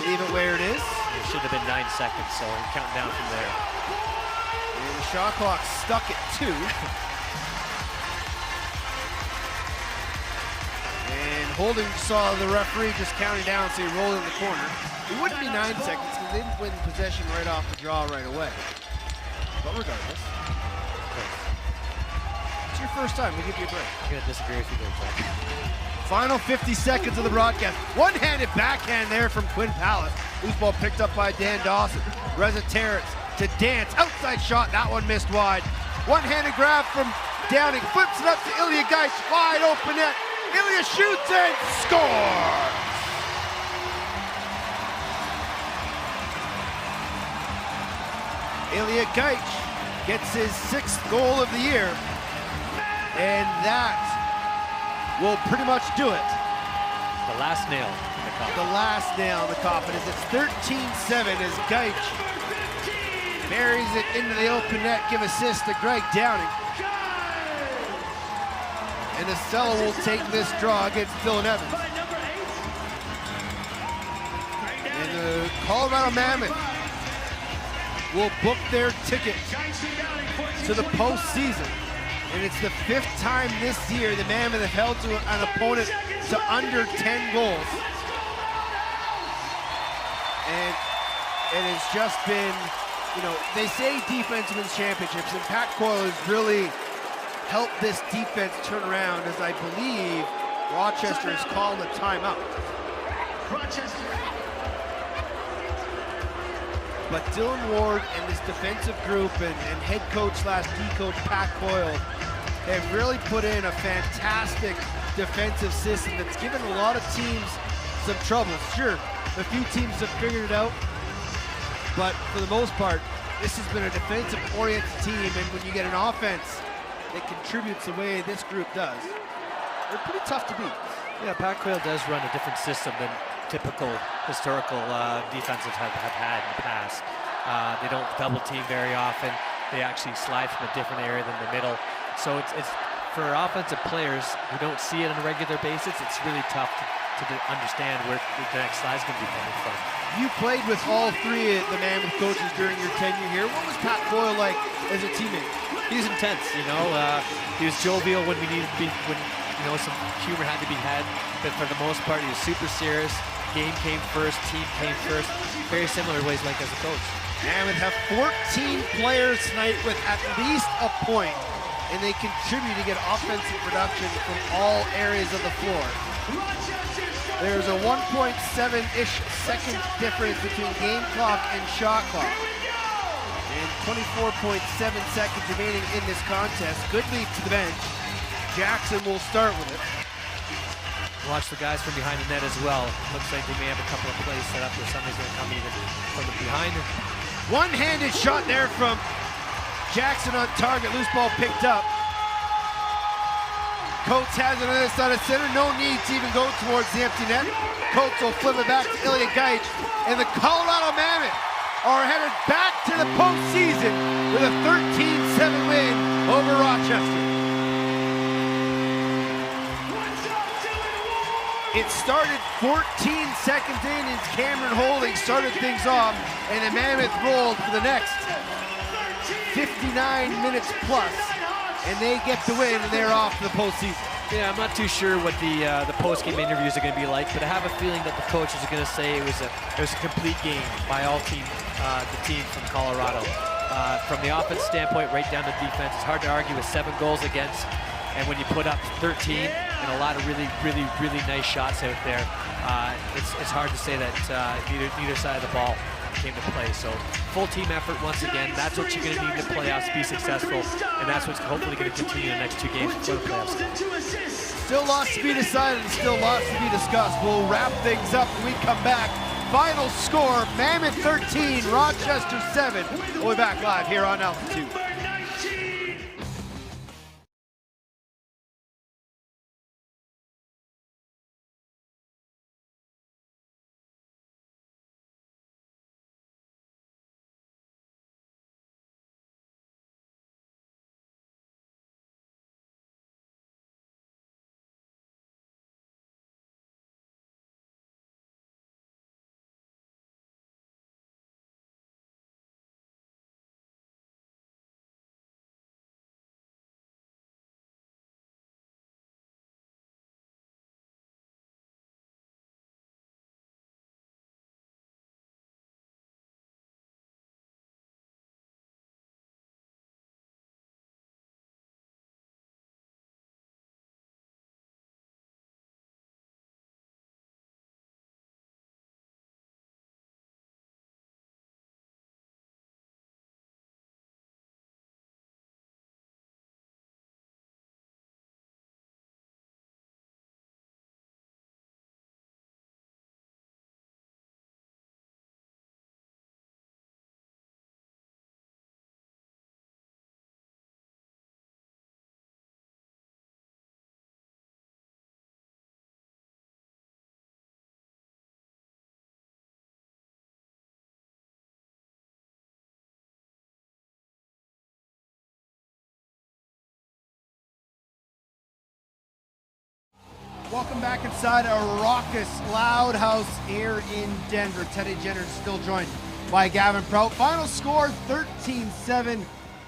leave it where it is. It should have been 9 seconds, so we're counting down from there. And the shot clock stuck at 2. And Holding saw the referee just counting down, so he rolled in the corner. It wouldn't be 9 seconds because they didn't win possession right off the draw right away. But regardless, it's your first time. We give you a break. I'm going to disagree with you there, Jack. Final 50 seconds of the broadcast. One-handed backhand there from Quinn Palace. Loose ball picked up by Dan Dawson. Reza Terrence to Dance. Outside shot. That one missed wide. One-handed grab from Downing. Flips it up to Ilya Geich. Wide open net. Ilya shoots and scores! Ilya Geich gets his 6th goal of the year. And that will pretty much do it. The last nail in the coffin. The last nail in the coffin is it's 13-7 as Geich buries it into the open net. Give assist to Greg Downing. And Estella will take this draw against Dylan Evans. And the Colorado Mammoth will book their ticket to the postseason. And it's the 5th time this year the Mammoth have held to an opponent to under 10 goals. And it has just been, you know, they say defense wins championships, and Pat Coyle has really helped this defense turn around, as I believe Rochester has called a timeout. Rochester. But Dylan Ward and this defensive group and head coach slash D coach Pat Coyle have really put in a fantastic defensive system that's given a lot of teams some trouble. Sure, a few teams have figured it out, but for the most part, this has been a defensive-oriented team, and when you get an offense that contributes the way this group does, they're pretty tough to beat. Yeah, Pat Coyle does run a different system than typical historical defenses have had in the past. They don't double team very often. They actually slide from a different area than the middle. So it's for offensive players who don't see it on a regular basis, it's really tough to understand where the next slide is going to be coming from. You played with all 3 of the Mammoth coaches during your tenure here. What was Pat Coyle like as a teammate? He was intense, you know. He was jovial when we needed to be, when some humor had to be had. But for the most part, he was super serious. Game came first, team came first. Very similar ways like as a coach. Mammoth have 14 players tonight with at least a point, and they contribute to get offensive production from all areas of the floor. There's a 1.7-ish second difference between game clock and shot clock. And 24.7 seconds remaining in this contest. Good lead to the bench. Jackson will start with it. Watch the guys from behind the net as well. Looks like they may have a couple of plays set up where somebody's going to come even from the behind. One-handed shot there from Jackson on target. Loose ball picked up. Coates has it on the other side of center. No need to even go towards the empty net. Coates will flip it back to Ilya Geich. And the Colorado Mammoth are headed back to the postseason with a 13-7 win over Rochester. It started 14 seconds in as Cameron Holding started things off, and the Mammoth rolled for the next 59 minutes plus. and they get the win, and they're off to the postseason. Yeah, I'm not too sure what the post-game interviews are going to be like, but I have a feeling that the coaches are going to say it was a complete game by all the team from Colorado. From the offense standpoint, right down to defense, it's hard to argue with 7 goals against, and when you put up 13 and a lot of really nice shots out there, it's hard to say that neither side of the ball came to play. So full team effort once again. That's what you're going to need in the playoffs to be successful, and that's what's hopefully going to continue in the next 2 games before the playoffs. Still lots to be decided, and still lots to be discussed. We'll wrap things up when we come back. Final score, Mammoth 13, Rochester 7. We'll be back live here on Altitude. Welcome back inside a raucous, loud house here in Denver. Teddy Jenner still joined by Gavin Prout. Final score 13-7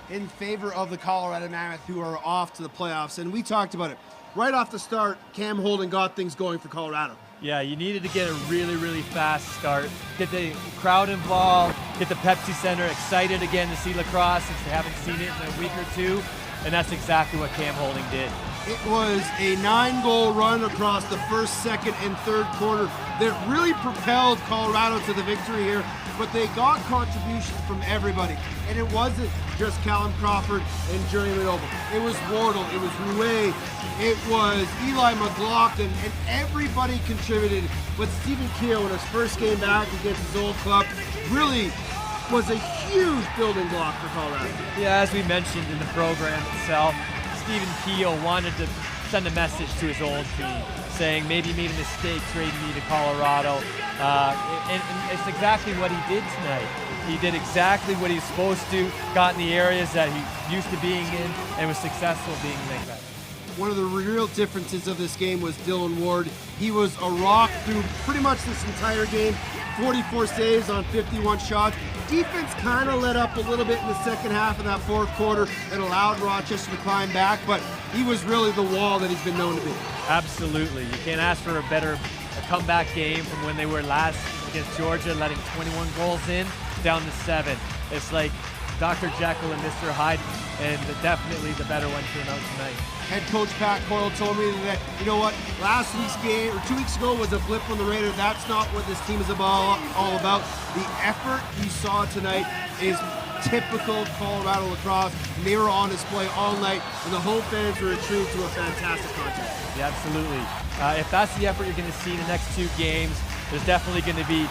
in favor of the Colorado Mammoth, who are off to the playoffs. And we talked about it. Right off the start, Cam Holden got things going for Colorado. Yeah, you needed to get a really fast start, get the crowd involved, get the Pepsi Center excited again to see lacrosse since they haven't seen it in a week or two, and that's exactly what Cam Holden did. It was a 9-goal run across the first, second, and third quarter that really propelled Colorado to the victory here, but they got contributions from everybody. And it wasn't just Callum Crawford and Jeremy Noble. It was Wardle, it was Rouet, it was Eli McLaughlin, and everybody contributed. But Stephen Keogh, in his first game back against his old club, really was a huge building block for Colorado. Yeah, as we mentioned in the program itself, Stephen Keogh wanted to send a message to his old team, saying maybe he made a mistake trading me to Colorado, and it's exactly what he did tonight. He did exactly what he's supposed to, got in the areas that he's used to being in, and was successful being like that. One of the real differences of this game was Dylan Ward. He was a rock through pretty much this entire game, 44 saves on 51 shots. Defense kind of let up a little bit in the second half of that fourth quarter and allowed Rochester to climb back, but he was really the wall that he's been known to be. Absolutely. You can't ask for a comeback game from when they were last against Georgia, letting 21 goals in, down to 7. It's like Dr. Jekyll and Mr. Hyde, and definitely the better one came out tonight. Head coach Pat Coyle told me that, you know what, last week's game, or 2 weeks ago, was a blip on the radar. That's not what this team is all about. The effort we saw tonight is typical Colorado lacrosse, and they were on display all night, and the home fans were true to a fantastic contest. Yeah, absolutely. If that's the effort you're going to see in the next 2 games, there's definitely going to be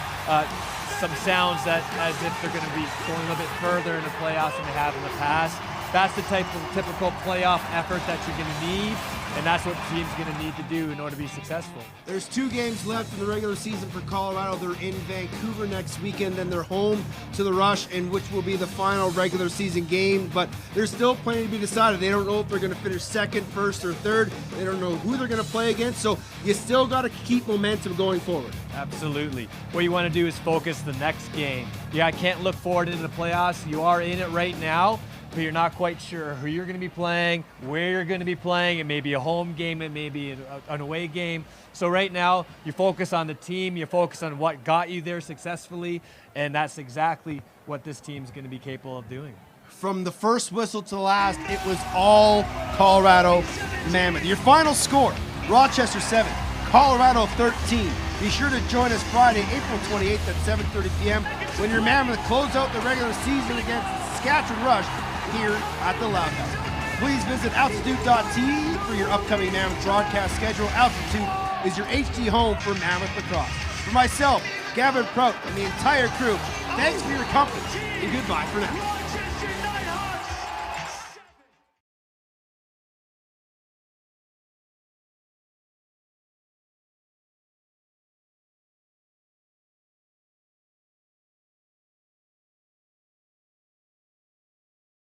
some sounds that as if they're going to be going a little bit further in the playoffs than they have in the past. That's the type of typical playoff effort that you're going to need, and that's what the team's going to need to do in order to be successful. There's 2 games left in the regular season for Colorado. They're in Vancouver next weekend, then they're home to the Rush, and which will be the final regular season game, but there's still plenty to be decided. They don't know if they're going to finish second, first, or third. They don't know who they're going to play against, so you still got to keep momentum going forward. Absolutely. What you want to do is focus the next game. Yeah, I can't look forward into the playoffs. You are in it right now, but you're not quite sure who you're going to be playing, where you're going to be playing. It may be a home game, it may be an away game. So right now, you focus on the team, you focus on what got you there successfully, and that's exactly what this team's going to be capable of doing. From the first whistle to the last, it was all Colorado Mammoth. Your final score, Rochester 7, Colorado 13. Be sure to join us Friday, April 28th at 7:30 p.m. when your Mammoth close out the regular season against Saskatchewan Rush here at the Loud House. Please visit altitude.tv for your upcoming Mammoth broadcast schedule. Altitude is your HD home for Mammoth lacrosse. For myself, Gavin Prout, and the entire crew, thanks for your company, and goodbye for now.